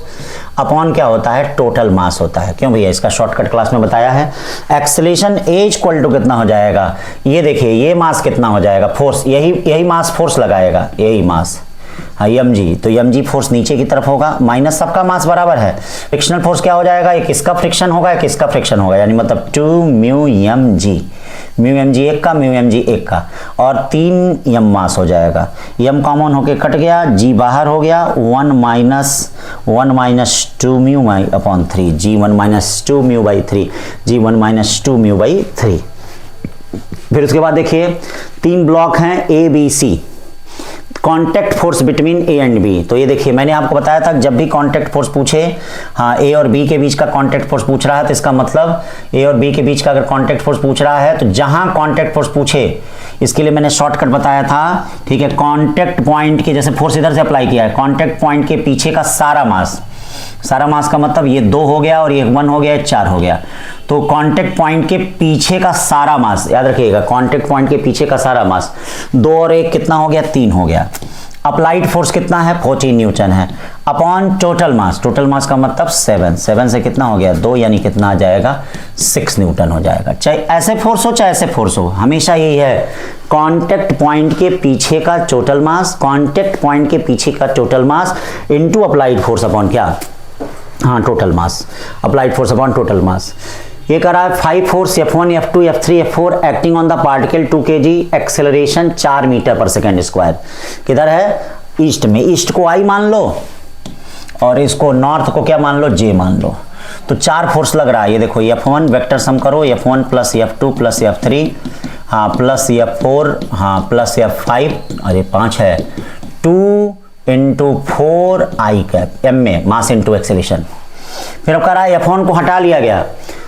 S1: अपॉन क्या होता है, टोटल मास होता है। क्यों भैया, इसका शॉर्टकट क्लास में बताया है। एक्सेलरेशन A इक्वल टू कितना हो जाएगा, ये देखिए ये मास कितना हो जाएगा, फोर्स, यही मास फोर्स लगाएगा, यही मास, हाँ mg, तो mg फोर्स नीचे की तरफ होगा, माइनस सबका मास बराबर है। फ्रिक्शनल फोर्स क्या हो जाएगा, एक इसका फ्रिक्शन होगा, एक इसका फ्रिक्शन होगा, यानी मतलब 2 μmg, μmg एक का, μmg एक का, और 3 m मास हो जाएगा। m कॉमन होके कट गया, g बाहर हो गया, 1 minus 2 mu upon 3, g1 minus 2 mu by 3, g1 minus 2 mu by 3। फिर उसके बाद देखिए 3 ब्लॉक हैं A B C, contact force between A and B। तो ये देखिए मैंने आपको बताया था जब भी कॉन्टैक्ट फोर्स पूछे, हाँ A और B के बीच का कॉन्टैक्ट फोर्स पूछ रहा है तो इसका मतलब A और B के बीच का अगर कॉन्टैक्ट फोर्स पूछ रहा है तो जहां कॉन्टैक्ट फोर्स पूछे, इसके लिए मैंने शॉर्टकट बताया था, ठीक है, कॉन्टैक्ट पॉइंट के, जैसे फोर्स इधर से अप्लाई किया है, कॉन्टैक्ट पॉइंट के पीछे का सारा मास, सारा मास का मतलब ये 2 हो गया और ये 1 हो गया, 4 हो गया। तो कांटेक्ट पॉइंट के पीछे का सारा मास, याद रखिएगा, कांटेक्ट पॉइंट के पीछे का सारा मास 2 और 1 कितना हो गया, 3 हो गया। अप्लाइड फोर्स कितना है, 14 न्यूटन है अपॉन टोटल मास। टोटल मास का मतलब 7 से कितना हो गया, 2, यानी कितना आ जाएगा, 6 न्यूटन हो जाएगा। चाहे ऐसे फोर्स हो चाहे ऐसे फोर्स हो, हमेशा यही है, कांटेक्ट पॉइंट के पीछे का टोटल मास, कांटेक्ट पॉइंट के पीछे का total mass into applied force upon क्या, हाँ, total mass, applied force upon total mass. ये करा है 5 force F1 F2 F3 F4 acting on the particle 2 kg, acceleration 4 meter पर सेकेंड स्क्वायर। किधर है, ईस्ट में। ईस्ट को I मान लो और इसको नॉर्थ को क्या मान लो, J मान लो। तो 4 फोर्स लग रहा है, ये देखो F1 वेक्टर सम करो, F1 plus F2 plus F3, हाँ, प्लस F4, हाँ, प्लस F5, अरे 5 है, 2 इंटू 4 I कैप, M में मास इंटू एक्सेलरेशन। फिर अब करा है F1 को हटा लिया गया,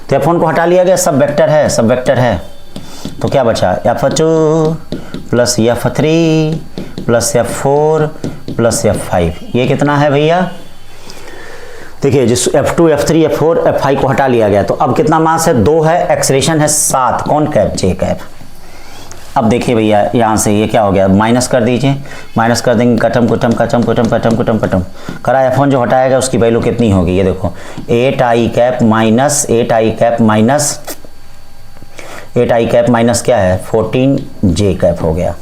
S1: तो F1 को हटा लिया गया, सब वेक्टर है, सब वेक्टर है, तो क्या बचा, F2 plus F3 plus F4 plus F5। ये कितना है भैया, देखिए, जिस F2 F3 F4 F5 को हटा लिया गया, तो अब कितना मास है, 2 है, एक्सेलरेशन है 7, कौन कैप, J कैप। अब देखिए भैया, यहाँ से ये क्या हो गया, माइनस कर दीजिए, माइनस कर देंगे, कटम कुटम कटम कुटम कटम कुटम कटम करा, F1 जो हटाएगा उसकी वैल्यू कितनी होगी, ये देखो 8I cap minus 8I cap minus 8I cap minus क्या है, 14J कैप हो गया,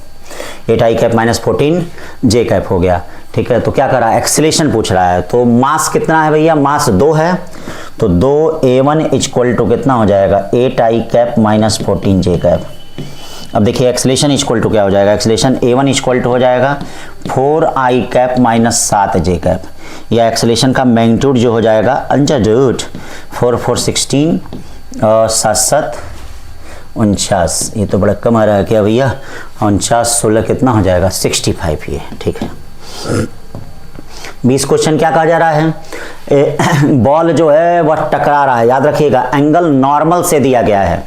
S1: 8I cap minus 14J cap हो गया। ठीक है, तो क्या करा, एक्सेलरेशन पूछ रहा है, तो मास कितना है भैया, मास 2 है, तो 2A1 इक्वल टू कितना हो जाएगा, 8I cap minus 14J cap. अब देखिए एक्सेलरेशन इक्वल टू क्या हो जाएगा, एक्सेलरेशन A1 इक्वल टू हो जाएगा 4I cap minus 7J cap, या एक्सेलरेशन का मैग्नीट्यूड जो हो जाएगा अंडर रूट 4 4 16 और 7 7 49, ये तो बड़ा कम आ रहा है क्या भैया, 49 16 कितना हो जाएगा, 65 ये। ठीक है, 20 क्वेश्चन क्या कहा जा रहा है, बॉल जो है वह टकरा रहा है, याद रखिएगा एंगल नॉर्मल से दिया गया है,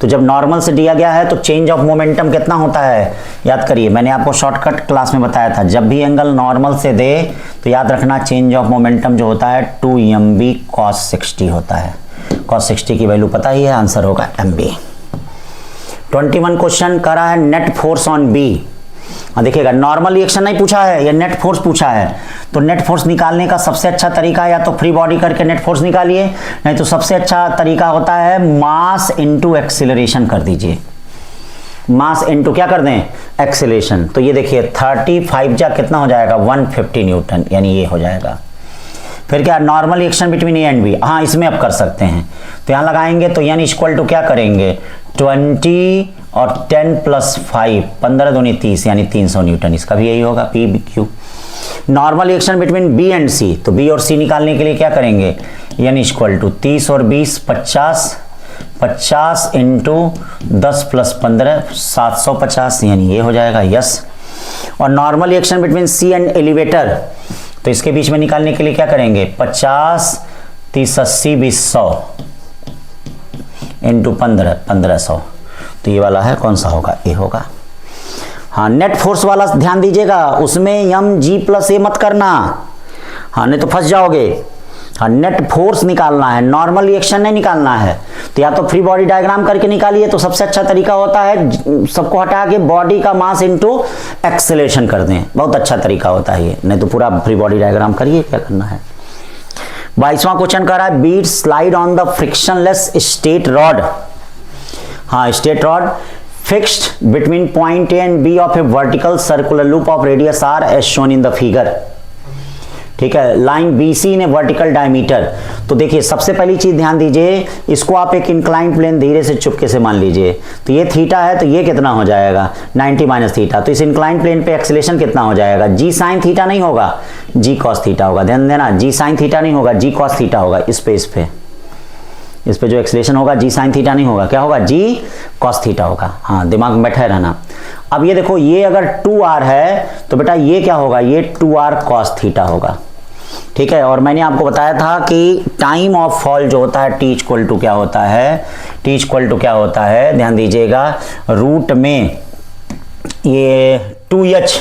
S1: तो जब नॉर्मल से दिया गया है तो चेंज ऑफ मोमेंटम कितना होता है, याद करिए, मैंने आपको शॉर्टकट क्लास में बताया था, जब भी एंगल नॉर्मल से दे तो याद रखना चेंज ऑफ मोमेंटम जो होता है 2mb cos 60 होता है। cos 60 की वैल्यू पता ही है, आंसर होगा mb। 21 क्वेश्चन कर रहा है नेट फोर्स ऑन बी। देखिएगा नॉर्मल रिएक्शन नहीं पूछा है, या नेट फोर्स पूछा है, तो नेट फोर्स निकालने का सबसे अच्छा तरीका या तो फ्री बॉडी करके नेट फोर्स निकालिए, नहीं तो सबसे अच्छा तरीका होता है मास इनटू एक्सीलरेशन कर दीजिए। मास इनटू क्या कर दें, एक्सीलरेशन। तो ये देखिए 35 जा कितना हो जाएगा 150 न्यूटन, यानी ये हो जाएगा। फिर क्या normal reaction between A and B, हाँ इसमें आप कर सकते हैं, तो यहाँ लगाएंगे तो यानी इक्वल टू क्या करेंगे 20 और 10 प्लस 5 15 दूनी 30 यानी 300 न्यूटन, इसका भी यही होगा P Q. Normal reaction between B and C, तो बी और सी निकालने के लिए क्या करेंगे यानी इक्वल टू 30 और 20 50 इंटू 10 प्लस 15 750 यानी ये हो जाएगा यस। और normal reaction between C and elevator, तो इसके बीच में निकालने के लिए क्या करेंगे 50 30 80 20 100 इंटू 1500, तो ये वाला है कौन सा होगा, ए होगा। हाँ नेट फोर्स वाला ध्यान दीजिएगा, उसमें एम जी प्लस ए मत करना, हाँ नहीं तो फंस जाओगे। हाँ नेट फोर्स निकालना है, नॉर्मल रिएक्शन नहीं निकालना है, तो या तो फ्री बॉडी डायग्राम करके निकालिए, तो सबसे अच्छा तरीका होता है सबको हटा के बॉडी का मास इनटू एक्सेलरेशन कर दें, बहुत अच्छा तरीका होता है ये, नहीं तो पूरा फ्री बॉडी डायग्राम करिए, क्या करना है। 22वां क्वेश्चन कर रहा है bead slide on the frictionless straight rod. हाँ straight rod fixed between point A and B of a vertical circular loop of radius R as shown in the figure. ठीक है, line BC in a vertical diameter. तो देखिए सबसे पहली चीज ध्यान दीजिए, इसको आप एक इंक्लाइंड प्लेन धीरे से चुपके से मान लीजिए, तो ये थीटा है, तो ये कितना हो जाएगा 90 माइनस थीटा, तो इस इंक्लाइंड प्लेन पे एक्सेलरेशन कितना हो जाएगा जी साइन थीटा नहीं होगा, जी कॉस थीटा होगा। ध्यान देना, जी साइन थीटा नहीं होगा, जी कॉस थीटा होगा। इस पे जो एक्सेलरेशन होगा जी साइन थीटा नहीं होगा, क्या होगा जी कॉस थीटा होगा। हाँ दिमाग में बैठा रहना। अब ये देखो, ये अगर 2r है तो बेटा ये क्या होगा, ये 2r cos थीटा होगा। ठीक है, और मैंने आपको बताया था कि टाइम ऑफ फॉल जो होता है T इक्वल टू क्या होता है, T इक्वल टू क्या होता है, ध्यान दीजिएगा, रूट में ये 2h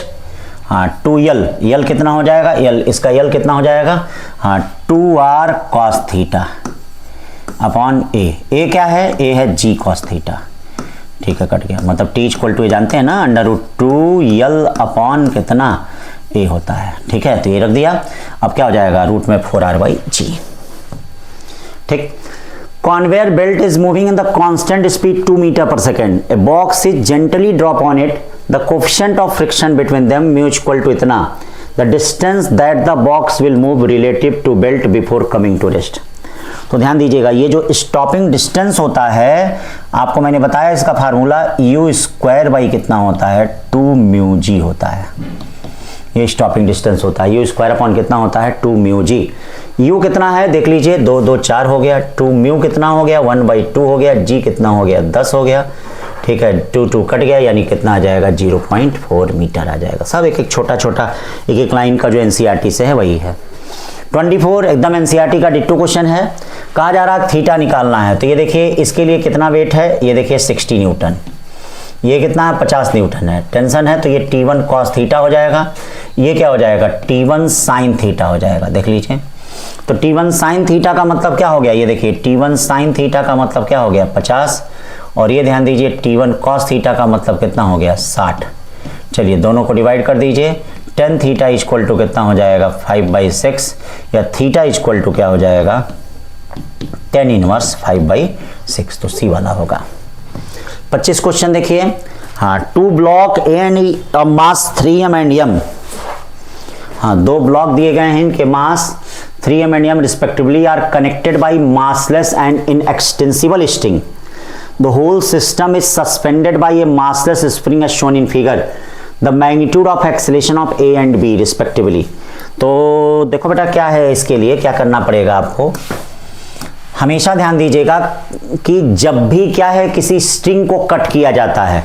S1: हाँ 2l, यल कितना हो जाएगा, यल इसका यल कितना हो जाएगा, हाँ 2r cos थीटा अपॉन ए क्या है, ए है g cos थीटा, ठीक है कट गया, मतलब t इक्वल टू ये जानते हैं ना √2l अपॉन कितना a होता है, ठीक है, तो ये रख दिया। अब क्या हो जाएगा, रूट में 4r/g, ठीक। Conveyor belt is moving in the constant speed 2 meter per second. A box is gently drop on it. The coefficient of friction between them mu equal to इतना. The distance that the box will move relative to belt before coming to rest. तो ध्यान दीजिएगा, ये जो stopping distance होता है, आपको मैंने बताया इसका फार्मूला u² कितना होता है, 2μg होता है। ये स्टॉपिंग डिस्टेंस होता है, u² अपॉन कितना होता है, 2μg। u कितना है देख लीजिए, 2 2 4 हो गया, 2μ कितना हो गया, 1/2 हो गया, g कितना हो गया, 10 हो गया, ठीक है, 2 2 कट गया, यानी कितना आ जाएगा, 0.4 मीटर आ जाएगा। सब एक एक छोटा छोटा एक एक लाइन का जो एनसीईआरटी से है वही है। 24 एकदम एनसीईआरटी का डिट्टो क्वेश्चन है, कहा जा रहा थीटा निकालना है। तो ये देखिए इसके लिए कितना वेट है, ये देखिए 60 न्यूटन, ये कितना है 50 न्यूटन है, टेंशन है, तो ये T1 cos थीटा हो जाएगा, ये क्या हो जाएगा, T1 sin थीटा हो जाएगा, देख लीजिए। तो T1 sin थीटा का मतलब क्या हो गया, ये देखिए T1 sin थीटा का मतलब क्या हो गया 50, और ये ध्यान दीजिए T1 cos थीटा का मतलब कितना हो गया 60। चलिए दोनों को डिवाइड कर दीजिए, tan थीटा इक्वल टू कितना हो जाएगा 5/6, या थीटा इक्वल टू क्या हो जाएगा tan इनवर्स 5/6, तो सी वाला होगा। 25 क्वेश्चन देखिए, हाँ 2 block A and mass 3m and m, हाँ 2 ब्लॉक दिए गए हैं, इनके mass 3m and m respectively are connected by massless and inextensible string. The whole system is suspended by a massless spring as shown in figure. The magnitude of acceleration of A and B respectively. तो देखो बेटा क्या है, इसके लिए क्या करना पड़ेगा आपको, हमेशा ध्यान दीजिएगा कि जब भी क्या है किसी स्ट्रिंग को कट किया जाता है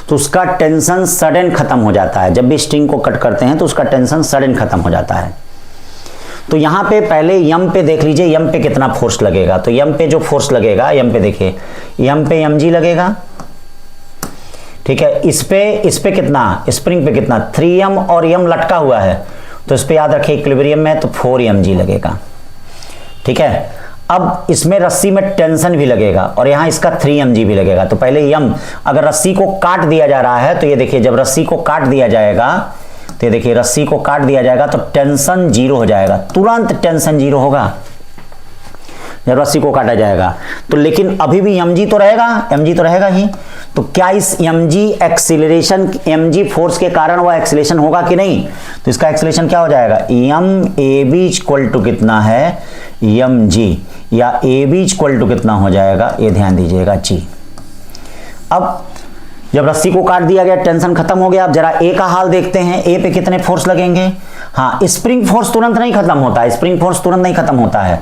S1: तो उसका टेंशन सडन खत्म हो जाता है। जब भी स्ट्रिंग को कट करते हैं तो उसका टेंशन सडन खत्म हो जाता है। तो यहां पे पहले यम पे देख लीजिए, यम पे कितना फोर्स लगेगा। तो यम पे जो फोर्स लगेगा, यम पे देखिए, यम पे mg लगेगा, ठीक है। इस पे कितना, स्प्रिंग पे कितना 3m, और यम लटका हुआ है तो इस पे याद रखिए इक्विलिब्रियम में तो 4mg लगेगा, ठीक है। अब इसमें रस्सी में टेंशन भी लगेगा और यहां इसका 3mg भी लगेगा। तो पहले यम, अगर रस्सी को काट दिया जा रहा है तो ये देखिए, जब रस्सी को काट दिया जाएगा तो ये देखिए रस्सी को काट दिया जाएगा तो टेंशन 0 हो जाएगा, तुरंत टेंशन 0 होगा जब रस्सी को काटा जाएगा। तो लेकिन अभी भी mg तो रहेगा ही। तो क्या इस mg एक्सीलरेशन, mg फोर्स के कारण वह एक्सीलरेशन होगा कि नहीं, तो इसका एक्सीलरेशन क्या हो जाएगा, m इक्वल टू कितना है mg, या इक्वल टू कितना हो जाएगा, ये ध्यान दीजिएगा g। अब जब रस्सी को काट दिया गया, टेंशन खत्म हो गया। अब जरा ए का हाल देखते हैं, ए पे कितने फोर्स लगेंगे। हाँ स्प्रिंग फोर्स तुरंत नहीं खत्म होता है, स्प्रिंग फोर्स तुरंत नहीं खत्म होता है।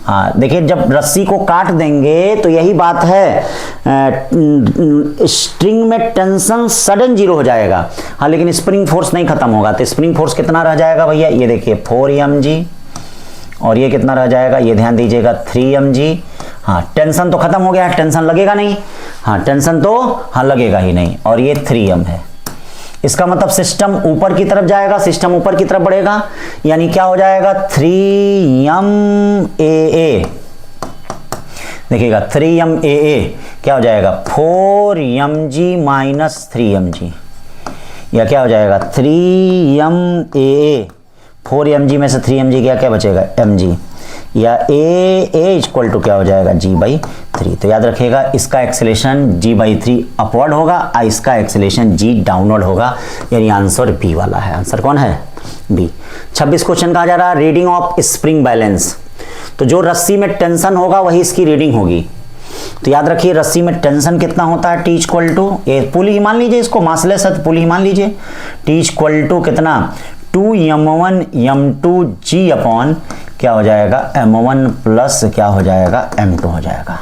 S1: हाँ देखिए, जब रस्सी को काट देंगे तो यही बात है, स्ट्रिंग में टेंशन सडन 0 हो जाएगा। हाँ लेकिन स्प्रिंग फोर्स नहीं खत्म होगा। तो स्प्रिंग फोर्स कितना रह जाएगा भैया, ये देखिए 4mg, और ये कितना रह जाएगा, ये ध्यान दीजिएगा 3mg। हाँ टेंशन तो खत्म हो गया, टेंशन लगेगा नहीं, हाँ टेंशन तो हाँ लगेगा ही नहीं, और ये 3m है। इसका मतलब सिस्टम ऊपर की तरफ जाएगा, सिस्टम ऊपर की तरफ बढ़ेगा, यानी क्या हो जाएगा 3mAA। देखिएगा 3mAA क्या हो जाएगा 4mg माइनस 3mg, या क्या हो जाएगा 3mAA, 4mg में से 3mg क्या बचेगा mg, या a इक्वल टू क्या हो जाएगा g/3। तो याद रखिएगा इसका एक्सेलेरेशन g/3 अपवर्ड होगा और इसका एक्सेलेरेशन g डाउनवर्ड होगा, यानी आंसर बी वाला है। आंसर कौन है, बी। 26 क्वेश्चन कहा जा रहा है रीडिंग ऑफ स्प्रिंग बैलेंस। तो जो रस्सी में टेंशन होगा वही इसकी रीडिंग होगी। तो याद रखिए रस्सी में टेंशन कितना होता है, T इक्वल टू, ये पुली ही मान लीजिए, इसको मासलेस है तो पुली ही मान लीजिए, T इक्वल टू कितना 2m1 m2g अपॉन क्या हो जाएगा m1 प्लस क्या हो जाएगा m2 हो जाएगा।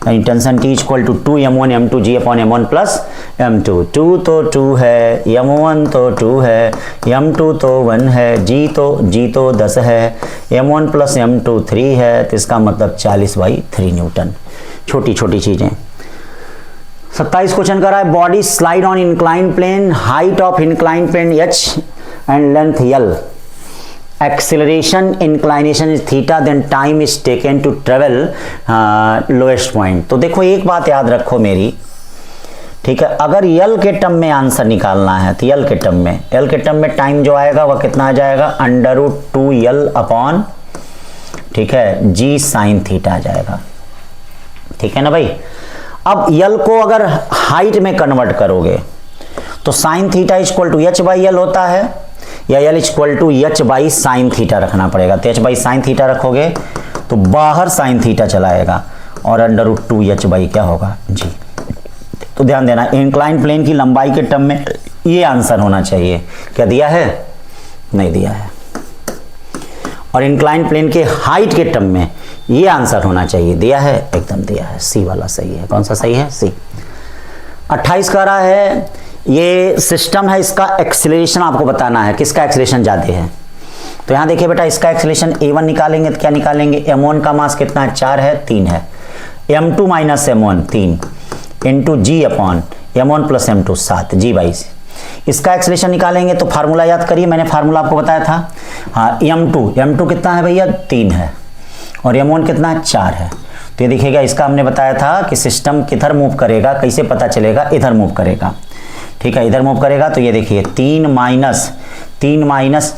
S1: यानी tension T equal to 2m1 m2g upon m1 plus m2। 2 तो 2 है, m1 तो 2 है, m2 तो 1 है, g तो 10 है, m1 प्लस m2 3 है। तो इसका मतलब 40/3 न्यूटन। छोटी छोटी चीजें। 27 क्वेश्चन कर रहा है, body slide on incline plane, height of incline plane h and length l, acceleration inclination is theta, then time is taken to travel lowest point. तो देखो एक बात याद रखो मेरी, ठीक है, अगर यल के टर्म में आंसर निकालना है तो यल के टर्म में टाइम जो आएगा वह कितना आ जाएगा, √2l अपॉन, ठीक है, g साइन थीटा आ जाएगा, ठीक है ना भाई। अब यल को अगर हाइट में कन्वर्ट करोगे तो sine theta equal to h by L होता है, या l equal to h by sine theta रखना पड़ेगा। तो h बाई साइन थीटा रखोगे तो बाहर साइन थीटा चलाएगा और √2h बाई क्या होगा, g। तो ध्यान देना, इंक्लाइन प्लेन की लंबाई के टर्म में ये आंसर होना चाहिए। क्या दिया है, नहीं दिया है। और इंक्लाइन प्लेन के हाइट के टर्म में ये आंसर होना चाहिए, दिया है, एकदम दिया है, सी वाला सही है। कौन सा सही है, सी। 28 कह रहा है, ये सिस्टम है, इसका एक्सीलरेशन आपको बताना है, किसका एक्सीलरेशन ज्यादा है। तो यहां देखिए बेटा, इसका एक्सीलरेशन a1 निकालेंगे तो क्या निकालेंगे, m1 का मास कितना है, 4 है, 3 है, m2 minus m1 3 into g upon m1 plus m2 7, g by c। इसका एक्सीलरेशन निकालेंगे तो फार्मूला याद करिए, मैंने फार्मूला आपको बताया था, हाँ, m2 कितना है भैया, 3 है, और m1 कितना है, 4 है। तो ये देखिएगा, इसका हमने बताया था कि सिस्टम किधर मूव करेगा, कैसे पता चलेगा, इधर मूव करेगा, ठीक है, इधर मूव करेगा। तो ये देखिए 3 माइनस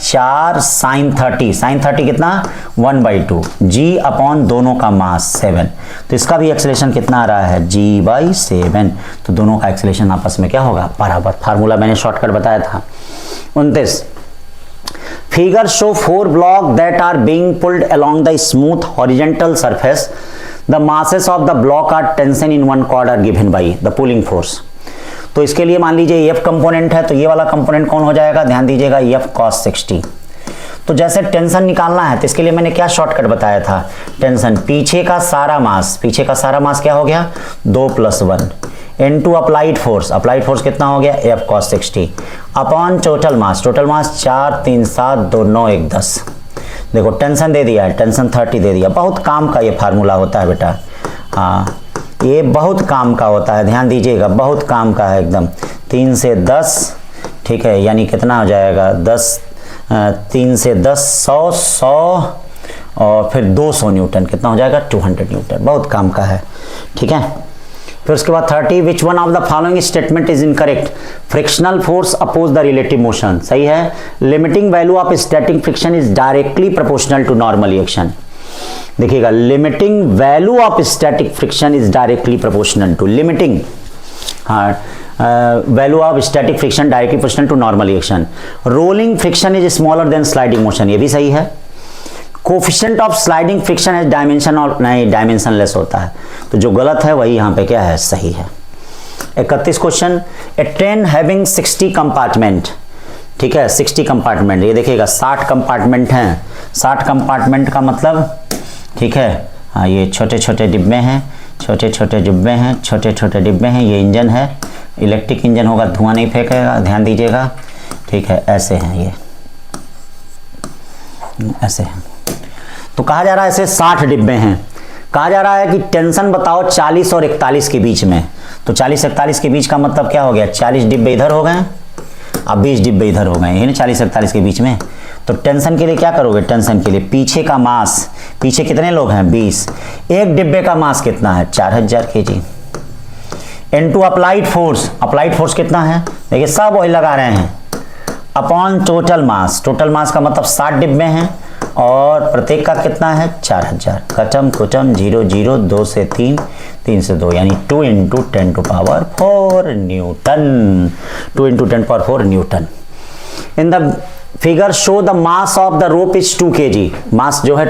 S1: 4 साइन 30 कितना, 1/2 g अपॉन दोनों का मास 7। तो इसका भी एक्सीलरेशन कितना आ रहा है, g बाई 7। तो दोनों का एक्सीलरेशन आपस में क्या होगा, बराबर। फार्मूला मैंने शॉर्टकट बताया था। 29 figure show 4 block that are being pulled along the smooth horizontal surface, the masses of the block are tension in one cord are given by the pulling force. तो इसके लिए मान लीजिए F कंपोनेंट है, तो ये वाला कंपोनेंट कौन हो जाएगा, ध्यान दीजिएगा, F cos 60। तो जैसे टेंशन निकालना है तो इसके लिए मैंने क्या शॉर्टकट बताया था, टेंशन पीछे का सारा मास क्या हो गया, 2 + 1 इनटू अप्लाइड फोर्स कितना हो गया, F cos 60 अपॉन टोटल मास 4 3 7 2 9 1 10। देखो टेंशन दे दिया है, टेंशन 30 दे दिया। बहुत काम का ये फार्मूला होता है बेटा, हाँ, ये बहुत काम का होता है, ध्यान दीजिएगा, बहुत काम का है एकदम। 3 से 10, ठीक है, यानी कितना हो जाएगा, 3 से 10 100 और फिर 200 न्यूटन, कितना हो जाएगा, 200 न्यूटन। बहुत काम का है, ठीक है। फिर उसके बाद 30, which one of the following statement is incorrect, frictional force oppose the relative motion, सही है। Limiting value of static friction is directly proportional to normal reaction. देखिएगा, limiting value of static friction is directly proportional to, limiting, हाँ, value of static friction directly proportional to normal reaction. Rolling friction is smaller than sliding motion, ये भी सही है। Coefficient of sliding friction है dimension, और नहीं, dimensionless होता है। तो जो गलत है वही यहाँ पे क्या है, सही है। 31 क्वेश्चन, ए ट्रेन हैविंग 60 कंपार्टमेंट, ठीक है, 60 कंपार्टमेंट, ये देखिएगा 60 कंपार्टमेंट हैं। 60 कंपार्टमेंट का मतलब, ठीक है, हाँ, ये छोटे छोटे डिब्बे हैं, छोटे छोटे डिब्बे हैं, ये इंजन है, इलेक्ट्रिक इंजन होगा, धुआं नहीं फेंकेगा, ध्यान दीजिएगा, ठीक है, ऐसे हैं ये, ऐसे हैं। तो कहा जा रहा है ऐसे 60 डिब्बे हैं, कहा जा रहा है कि टेंशन बताओ 40 और 41 के बीच में। तो 40-41 के बीच का मतलब क्या हो गया, 40 डिब्बे इधर हो गए, अब 20 डिब्बे इधर हो गए, यानी 40-41 के बीच में। तो टेंशन के लिए क्या करोगे, टेंशन के लिए पीछे का मास, पीछे कितने लोग हैं, 20, एक डिब्बे का मास कितना है, 4000 kg इनटू अप्लाइड फोर्स कितना है, देखिए सब वही लगा रहे हैं, अपॉन टोटल मास का मतलब 60 डिब्बे हैं और प्रत्येक का कितना है, 4000। खत्म 0 0 2 से 3 3 से 2, यानी 2 × 10⁴ newton, 2 × 10⁴ newton. In the figure show the mass of the rope is 2 kg, mass जो है,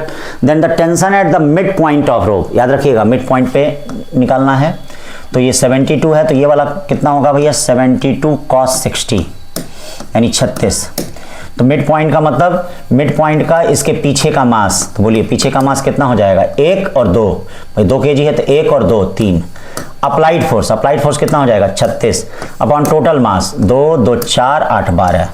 S1: then the tension at the mid point of rope, याद रखिएगा मिड पॉइंट पे निकालना है। तो ये 72 है, तो ये वाला कितना होगा भैया, 72 cos 60 यानी 36। तो मिड पॉइंट का मतलब, मिड पॉइंट का इसके पीछे का मास, तो बोलिए पीछे का मास कितना हो जाएगा, 1 और 2, भाई 2 kg है तो 1 और 2 3। अप्लाइड फोर्स कितना हो जाएगा, 36 अपॉन टोटल मास, 2 2 4 8 12,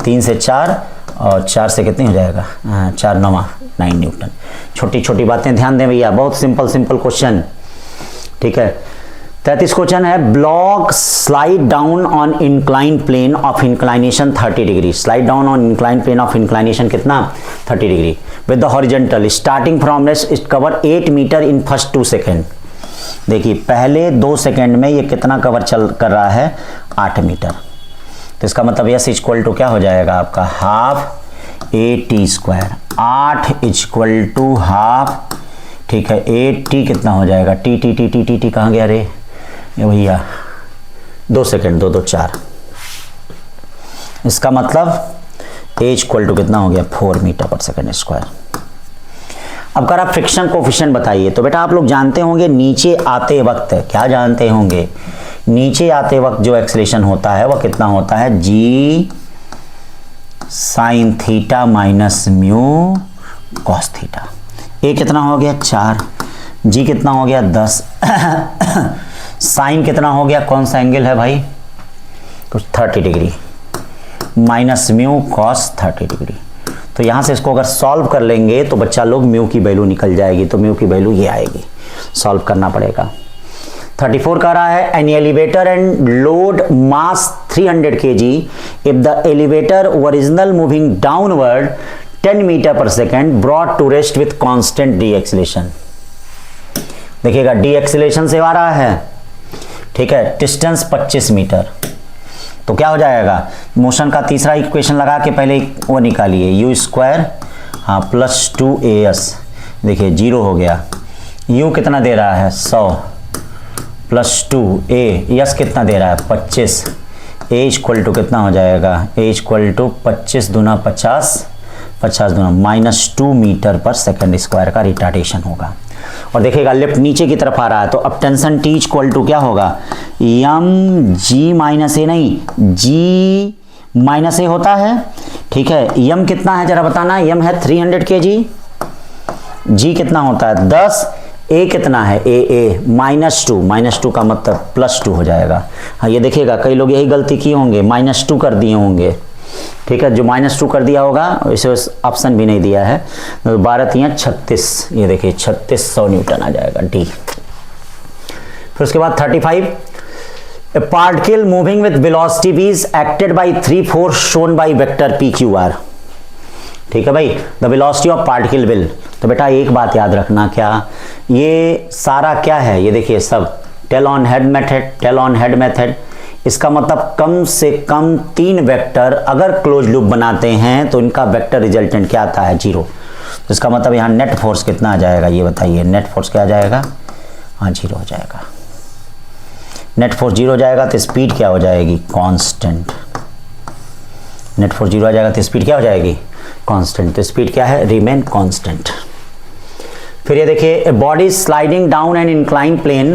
S1: 3 से 4 और 4 से कितनी हो जाएगा, 4 9 9 न्यूटन। छोटी छोटी बातें ध्यान दें भैया, बहुत सिंपल क्वेश्चन, ठीक है। 33 क्वेश्चन है, block slide down on incline plane of inclination 30 degree. Slide down on incline plane of inclination कितना 30 degree with the horizontal starting from rest it cover 8 metre in first 2 second. देखिए पहले 2 second में ये कितना cover कर रहा है 8 metre. तो इसका मतलब यस इक्वल टू क्या हो जाएगा आपका half AT²। 8 equal to half, ठीक है 8T कितना हो जाएगा T कहाँ गया रे ये भैया 2 सेकेंड 2 2 4। इसका मतलब A इक्वल टू कितना हो गया 4 मीटर पर सेकेंड स्क्वायर। अब कर आप फ्रिक्शन कोफिशिएंट बताइए। तो बेटा आप लोग जानते होंगे नीचे आते वक्त, क्या जानते होंगे, नीचे आते वक्त जो एक्सेलरेशन होता है वह कितना होता है G sine theta minus mu cos theta. ए कितना हो गया 4, जी कितना हो गया 10, साइन कितना हो गया, कौन सा एंगल है भाई कुछ 30 degree, minus mu cos 30 degree. तो यहाँ से इसको अगर सॉल्व कर लेंगे तो बच्चा लोग म्यू की वैल्यू निकल जाएगी। तो म्यू की वैल्यू ये आएगी, सॉल्व करना पड़ेगा। 34 कह रहा है an elevator and load mass 300 kg if the elevator original moving downward 10 metre पर second brought to rest with constant de acceleration. देखिएगा डी एक्सेलरेशन से आ रहा है, ठीक है, डिस्टेंस 25 मीटर। तो क्या हो जाएगा, मोशन का तीसरा इक्वेशन लगा के पहले वो निकालिए U² हाँ प्लस 2AS। देखिए 0 हो गया, U कितना दे रहा है 100 प्लस 2A, यस कितना दे रहा है 25, A इक्वल टू कितना हो जाएगा A इक्वल टू 25 दूना 50, 50 दूना -2 मीटर पर सेकेंड स्क्वायर का रिटार्डेशन होगा। और देखिएगा लिफ्ट नीचे की तरफ आ रहा है तो अब टेंशन T इक्वल टू क्या होगा mg माइनस ए नहीं g माइनस ए होता है, ठीक है। m कितना है जरा बताना, m है 300 kg, g कितना होता है 10, a कितना है a -2 का मतलब +2 हो जाएगा। हाँ ये देखिएगा कई लोग यही गलती किए होंगे, -2 कर दिए होंगे, ठीक है। जो -2 कर दिया होगा इसे ऑप्शन भी नहीं दिया है। तो 12 3 36, ये देखिए 3600 न्यूटन आ जाएगा डी। फिर उसके बाद 35 a particle moving with velocity v is acted by 3 force shown by vector PQR, ठीक है भाई, the velocity of particle will. तो बेटा एक बात याद रखना, क्या ये सारा क्या है, ये देखिए सब टेल ऑन हेड मेथड। इसका मतलब कम से कम 3 वेक्टर अगर क्लोज लूप बनाते हैं तो इनका वेक्टर रिजल्टेंट क्या आता है 0। तो इसका मतलब यहाँ नेट फोर्स कितना आ जाएगा ये बताइए, नेट फोर्स क्या आ जाएगा, हाँ 0 हो जाएगा। नेट फोर्स 0 हो जाएगा तो स्पीड क्या हो जाएगी कांस्टेंट। नेट फोर्स 0 आ जाएगा तो स्पीड क्या हो जाएगी कांस्टेंट। तो स्पीड क्या है रिमेन कांस्टेंट। फिर ये देखिए a body sliding down an incline plane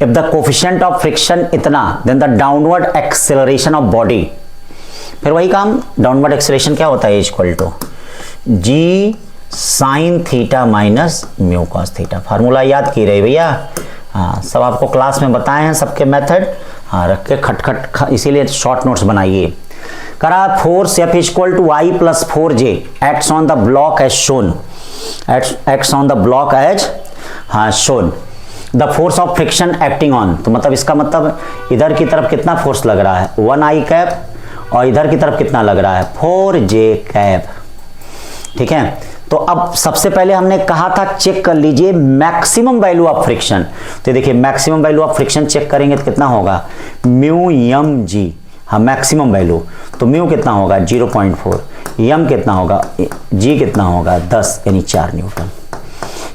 S1: if the coefficient of friction इतना then the downward acceleration of body. फिर वही काम, डाउनवर्ड एक्सेलरेशन क्या होता है equal to G sine theta minus mu cos theta. Formula याद की रही भैया, हाँ सब आपको क्लास में बताए हैं सबके मेथड, हाँ रख के खटखट इसीलिए शॉर्ट नोट्स बनाइए। करा force F equal to I plus 4J acts on the block as shown, acts on the block as हाँ shown the force of friction acting on. तो मतलब इसका मतलब इधर की तरफ कितना फोर्स लग रहा है 1I कैप और इधर की तरफ कितना लग रहा है 4J कैप, ठीक है। तो अब सबसे पहले हमने कहा था चेक कर लीजिए मैक्सिमम वैल्यू ऑफ फ्रिक्शन। तो देखिए maximum value of friction check करेंगे तो कितना होगा म्यू एम जी, हाँ मैक्सिमम वैल्यू। तो म्यू कितना होगा 0.4, एम कितना होगा जी कितना होगा 10 यानी 4 न्यूटन।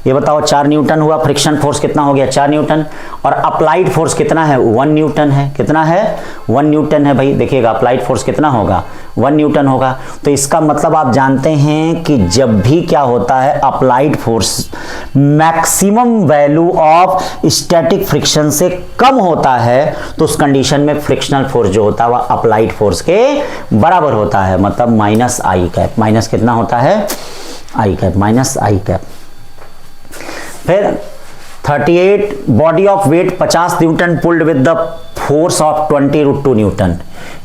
S1: ये बताओ 4 न्यूटन हुआ, फ्रिक्शन फोर्स कितना हो गया 4 न्यूटन, और अप्लाइड फोर्स कितना है 1 न्यूटन है। कितना है 1 न्यूटन है भाई, देखिएगा अप्लाइड फोर्स कितना होगा 1 न्यूटन होगा। तो इसका मतलब आप जानते हैं कि जब भी क्या होता है applied force maximum value of static friction से कम होता है तो उस कंडीशन में फ्रिक्शनल फोर्स जो होता है वह अप्लाइड फोर्स के बराबर होता है, मतलब -I कैप। माइनस कितना होता है I कैप, -I कैप। फिर 38 body of weight 50 newton pulled with the force of 20√2 newton.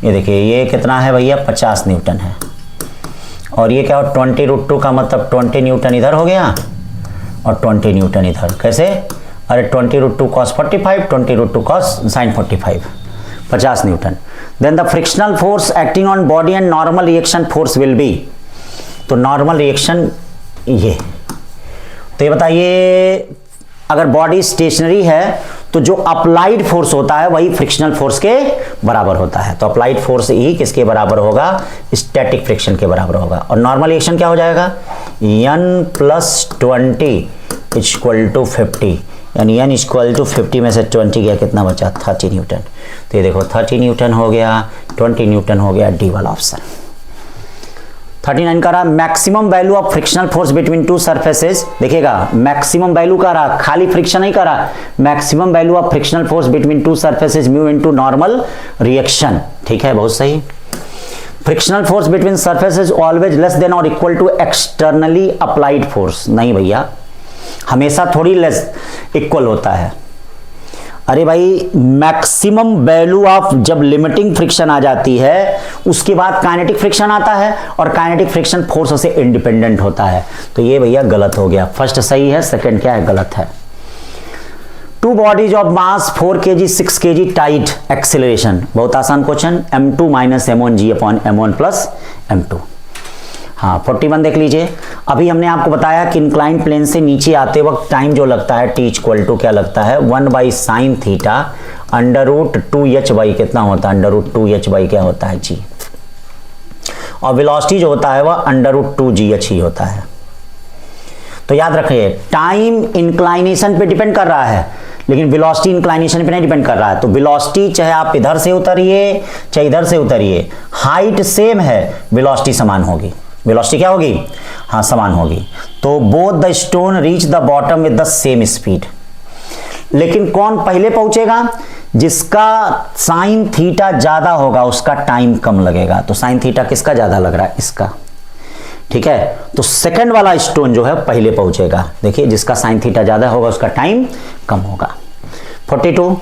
S1: ये देखिए ये कितना है भैया 50 न्यूटन है, और ये क्या हो 20√2 का मतलब 20 न्यूटन इधर हो गया और 20 न्यूटन इधर। कैसे अरे 20√2 cos 45, 20√2 cos sin 45, 50 newton. Then the frictional force acting on body and normal reaction force will be, तो नॉर्मल रिएक्शन ये, तो ये बताइए अगर बॉडी स्टेशनरी है तो जो अप्लाइड फोर्स होता है वही फ्रिक्शनल फोर्स के बराबर होता है, तो अप्लाइड फोर्स ही किसके बराबर होगा, स्टैटिक फ्रिक्शन के बराबर होगा। और नॉर्मल रिएक्शन क्या हो जाएगा, n + 20 = 50, यानी n = 50 में से 20 गया, कितना बचा, 30 न्यूटन। तो ये देखो 30 न्यूटन हो गया, 20 न्यूटन हो गया, डी वाला ऑप्शन। 39 का रहा maximum value of frictional force between two surfaces, देखिएगा मैक्सिमम वैल्यू का रहा, खाली फ्रिक्शन नहीं करा, maximum value of frictional force between two surfaces mu into normal reaction, ठीक है, बहुत सही। Frictional force between surfaces always less than और equal to externally applied force, नहीं भैया, हमेशा थोड़ी लेस इक्वल होता है। अरे भाई मैक्सिमम वैल्यू ऑफ जब लिमिटिंग फ्रिक्शन आ जाती है उसके बाद काइनेटिक फ्रिक्शन आता है और काइनेटिक फ्रिक्शन फोर्स से इंडिपेंडेंट होता है, तो ये भैया गलत हो गया, फर्स्ट सही है, सेकंड क्या है, गलत है। Two bodies of mass 4 kg 6 kg tight acceleration, बहुत आसान क्वेश्चन, m2 - m1g/m1 + m2। हाँ 41 देख लीजिए, अभी हमने आपको बताया कि इंक्लाइंड प्लेन से नीचे आते वक्त टाइम जो लगता है t = क्या लगता है, 1/sin थीटा √2h/ कितना होता है, √2h/ क्या होता है, g, और वेलोसिटी जो होता है वह √2gh ही होता है। तो याद रखिए टाइम इंक्लाइनेशन पे डिपेंड कर रहा है लेकिन वेलोसिटी इंक्लाइनेशन पे नहीं डिपेंड कर रहा है, तो वेलोसिटी चाहे आप इधर से उतरिए चाहे इधर से उतरिए, हाइट सेम है, वेलोसिटी समान होगी, वेलोसिटी क्या होगी, हाँ समान होगी। तो both the stone reach the bottom with the same speed, लेकिन कौन पहले पहुंचेगा, जिसका साइन थीटा ज्यादा होगा उसका टाइम कम लगेगा, तो साइन थीटा किसका ज्यादा लग रहा है, इसका, ठीक है, तो सेकंड वाला स्टोन जो है पहले पहुंचेगा, देखिए जिसका साइन थीटा ज्यादा होगा उसका टाइम कम होगा। 42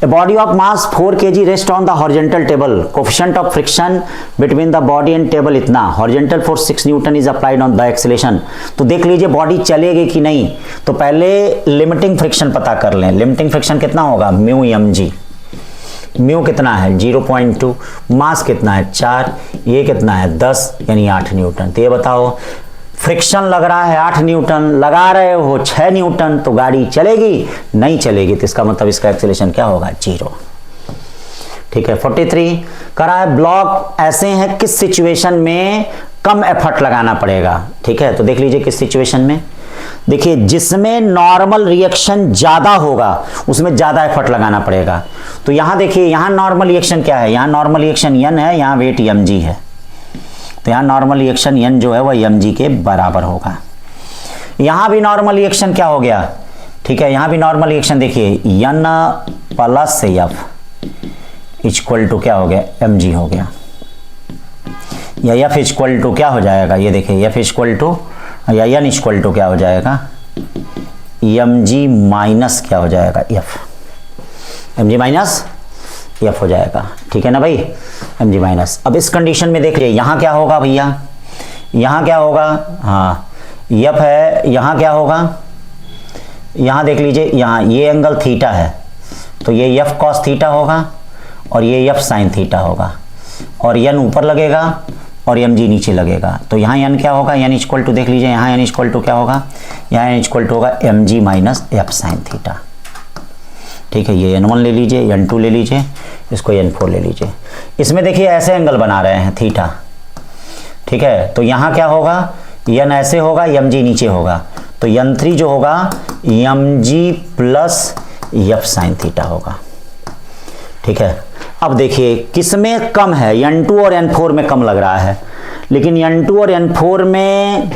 S1: A body of mass 4 kg rest on the horizontal table. Coefficient of friction between the body and table इतना, horizontal force 6 Newton is applied on the acceleration। तो देख लीजिए बॉडी चलेगी कि नहीं, तो पहले लिमिटिंग फ्रिक्शन पता कर लें, लिमिटिंग फ्रिक्शन कितना होगा, μmg, म्यू कितना है 0.2, मास कितना है 4, ये कितना है 10 यानी 8 न्यूटन। तो ये बताओ फ्रिक्शन लग रहा है 8 न्यूटन, लगा रहे हो 6 न्यूटन, तो गाड़ी चलेगी, नहीं चलेगी, तो इसका मतलब इसका एक्सेलरेशन क्या होगा, 0, ठीक है। 43 करा है ब्लॉक ऐसे हैं किस सिचुएशन में कम एफर्ट लगाना पड़ेगा, ठीक है, तो देख लीजिए किस सिचुएशन में, देखिए जिसमें नॉर्मल रिएक्शन ज्यादा होगा उसमें ज्यादा एफर्ट लगाना पड़ेगा। तो यहां देखिए, यहां नॉर्मल रिएक्शन क्या है, यहां नॉर्मल रिएक्शन n है, यहां वेट mg है, तो यहां नॉर्मल रिएक्शन n जो है वह mg के बराबर होगा। यहां भी नॉर्मल रिएक्शन क्या हो गया, ठीक है, यहां भी नॉर्मल रिएक्शन देखिए n + f = क्या हो गया, mg हो गया, या f = क्या हो जाएगा, ये देखिए f = या n = क्या हो जाएगा, mg - क्या हो जाएगा, f, mg - f हो जाएगा, ठीक है ना भाई, mg-। अब इस कंडीशन में देखिए यहां क्या होगा भैया, यहां क्या होगा, हाँ f है, यहां क्या होगा, यहां देख लीजिए, यहां ये एंगल थीटा है तो ये f cos थीटा होगा और ये f sin थीटा होगा, और n ऊपर लगेगा और mg नीचे लगेगा, तो यहाँ n क्या होगा, n = देख लीजिए, यहाँ n = क्या होगा, यहाँ n = होगा mg - f sin थीटा, ठीक है। ये n1 ले लीजिए, n2 ले लीजिए, इसको n4 ले लीजिए। इसमें देखिए ऐसे एंगल बना रहे हैं थीटा, ठीक है, तो यहाँ क्या होगा, n ऐसे होगा, mg नीचे होगा, तो n3 जो होगा mg + f sin थीटा होगा, ठीक है। अब देखिए किसमें कम है, n2 और n4 में कम लग रहा है, लेकिन n2 और n4 में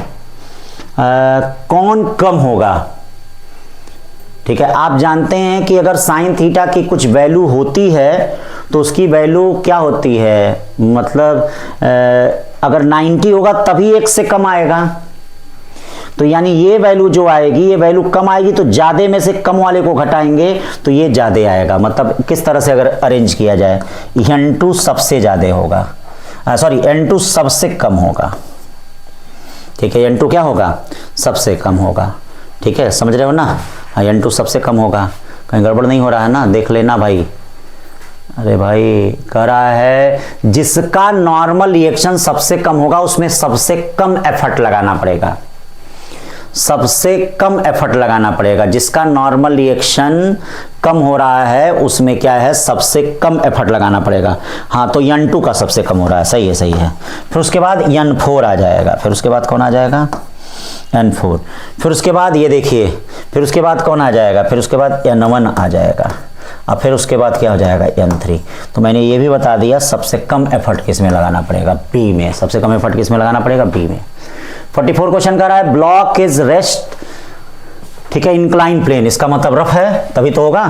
S1: कौन कम होगा, ठीक है। आप जानते हैं कि अगर साइन थीटा की कुछ वैल्यू होती है तो उसकी वैल्यू क्या होती है, मतलब अगर 90 होगा तभी 1 से कम आएगा, तो यानी ये वैल्यू जो आएगी, ये वैल्यू कम आएगी तो ज्यादा में से कम वाले को घटाएंगे तो ये ज्यादा आएगा। मतलब किस तरह से अगर अरेंज किया जाए, n2 सबसे ज्यादा होगा, सॉरी n2 सबसे कम होगा, ठीक है, n2 क्या होगा, सबसे कम होगा, ठीक है, समझ रहे हो ना। हाँ N2 सबसे कम होगा, कहीं गड़बड़ नहीं हो रहा है ना, देख लेना भाई। अरे भाई कह रहा है जिसका नॉर्मल रिएक्शन सबसे कम होगा उसमें सबसे कम एफर्ट लगाना पड़ेगा, सबसे कम एफर्ट लगाना पड़ेगा। जिसका नॉर्मल रिएक्शन कम हो रहा है उसमें क्या है, सबसे कम एफर्ट लगाना पड़ेगा। हाँ तो N2 का सबसे कम हो रहा है, सही है सही है। फिर उसके बाद N4 आ जाएगा, फिर उसके बाद कौन आ जाएगा, N4। फिर उसके बाद ये देखिए, फिर उसके बाद कौन आ जाएगा, फिर उसके बाद N1 आ जाएगा। अब फिर उसके बाद क्या हो जाएगा, N3। तो मैंने ये भी बता दिया सबसे कम एफर्ट किस में लगाना पड़ेगा, बी में। सबसे कम एफर्ट किस में लगाना पड़ेगा, बी में। 44 क्वेश्चन कर रहा है ब्लॉक इज रेस्ट, ठीक है, इंक्लाइन प्लेन, इसका मतलब रफ है तभी तो होगा।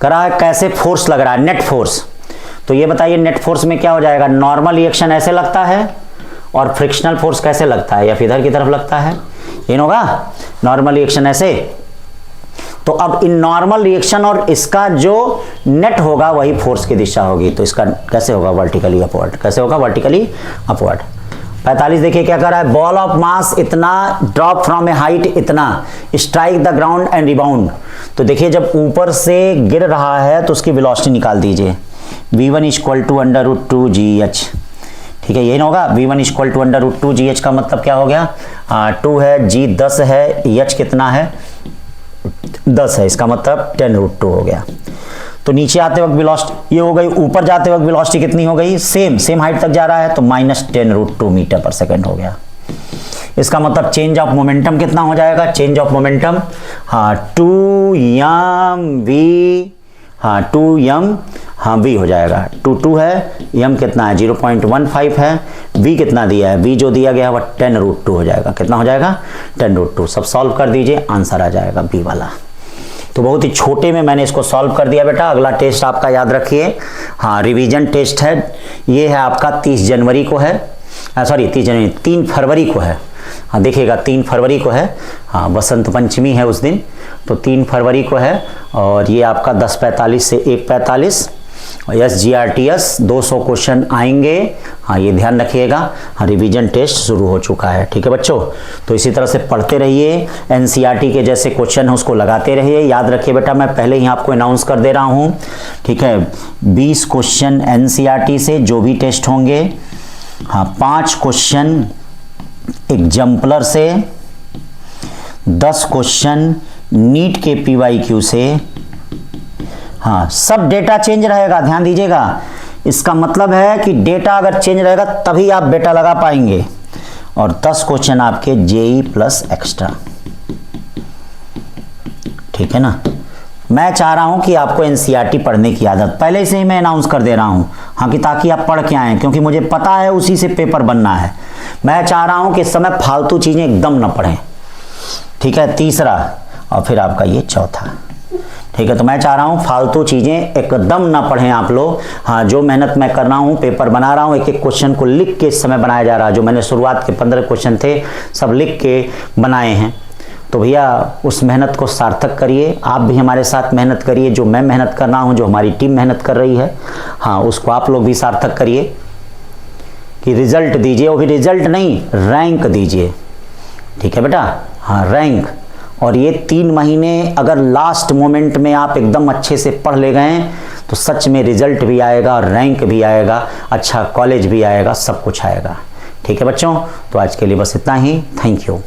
S1: कर रहा है कैसे फोर्स लग रहा है, नेट फोर्स। तो ये बताइए नेट फोर्स में क्या हो जाएगा, नॉर्मल रिएक्शन ऐसे लगता है और फ्रिक्शनल फोर्स कैसे लगता है, या फिर इधर की तरफ लगता है, ये होगा नॉर्मल रिएक्शन ऐसे। तो अब इन नॉर्मल रिएक्शन और इसका जो नेट होगा वही फोर्स की दिशा होगी। तो इसका कैसे होगा, वर्टिकली अपवर्ड। कैसे होगा, वर्टिकली अपवर्ड। 45 देखिए क्या कर रहा है, बॉल ऑफ मास इतना ड्रॉप फ्रॉम ए हाइट इतना strike the ground and rebound. तो देखिए जब ऊपर से गिर रहा है तो उसकी वेलोसिटी निकाल दीजिए, v1 इक्वल टू √2gh, ठीक है, यही ना होगा। v1 इक्वल टू √2gh का मतलब क्या हो गया, 2 है, g 10 है, h कितना है 10 है, इसका मतलब 10√2 हो गया। तो नीचे आते वक्त वेलोसिटी ये हो गई, ऊपर जाते वक्त वेलोसिटी कितनी हो गई, सेम हाइट तक जा रहा है तो -10√2 मीटर पर सेकंड हो गया। इसका मतलब चेंज ऑफ मोमेंटम कितना हो जाएगा, change of momentum 2m v हो जाएगा। 2 है, m कितना है 0.15 है, v कितना दिया है, v जो दिया गया है वह 10√2 हो जाएगा। कितना हो जाएगा, 10√2। सब सॉल्व कर दीजिए, आंसर आ जाएगा बी वाला। तो बहुत ही छोटे में मैंने इसको सॉल्व कर दिया बेटा। अगला टेस्ट आपका याद रखिए, हाँ रिवीजन टेस्ट है, ये है आपका 30 जनवरी को है, सॉरी 30 जनवरी 3 फरवरी को है। हाँ देखिएगा 3 फरवरी को है, हाँ बसंत पंचमी है उस दिन, तो 3 फरवरी को है। और ये आपका 10:45 से 1:45 और SGRTS 200 क्वेश्चन आएंगे, हाँ ये ध्यान रखिएगा। हाँ रिवीजन टेस्ट शुरू हो चुका है, ठीक है बच्चों। तो इसी तरह से पढ़ते रहिए, NCERT के जैसे क्वेश्चन है उसको लगाते रहिए। याद रखिए बेटा, मैं पहले ही आपको अनाउंस कर दे रहा हूँ, ठीक है, 20 क्वेश्चन NCERT से जो भी टेस्ट होंगे, हाँ 5 क्वेश्चन एग्जाम्पलर से, 10 क्वेश्चन नीट के PYQ से, हाँ सब डेटा चेंज रहेगा, ध्यान दीजिएगा। इसका मतलब है कि डेटा अगर चेंज रहेगा तभी आप बेटा लगा पाएंगे। और 10 क्वेश्चन आपके JEE प्लस एक्स्ट्रा, ठीक है ना। मैं चाह रहा हूं कि आपको NCERT पढ़ने की आदत पहले से ही मैं अनाउंस कर दे रहा हूं, हाँ कि ताकि आप पढ़ के आएँ, क्योंकि मुझे पता है उसी से पेपर बनना है। मैं चाह रहा हूं कि इस समय फालतू चीजें एकदम न पढ़ें, ठीक है, तीसरा। और फिर आपका ये चौथा, ठीक है। तो मैं चाह रहा हूं फालतू चीजें एकदम ना पढ़ें आप लोग। हाँ जो मेहनत मैं कर रहा हूं, पेपर बना रहा हूं, एक एक क्वेश्चन को लिख के इस समय बनाया जा रहा है। जो मैंने शुरुआत के 15 क्वेश्चन थे सब लिख के बनाए हैं। तो भैया उस मेहनत को सार्थक करिए, आप भी हमारे साथ मेहनत करिए। जो मैं मेहनत कर रहा हूँ, जो हमारी टीम मेहनत कर रही है, हाँ उसको आप लोग भी सार्थक करिए कि रिजल्ट दीजिए। वो भी रिजल्ट नहीं, रैंक दीजिए, ठीक है बेटा, हाँ रैंक। और ये 3 महीने अगर लास्ट मोमेंट में आप एकदम अच्छे से पढ़ ले गए तो सच में रिजल्ट भी आएगा, रैंक भी आएगा, अच्छा कॉलेज भी आएगा, सब कुछ आएगा, ठीक है बच्चों। तो आज के लिए बस इतना ही, थैंक यू।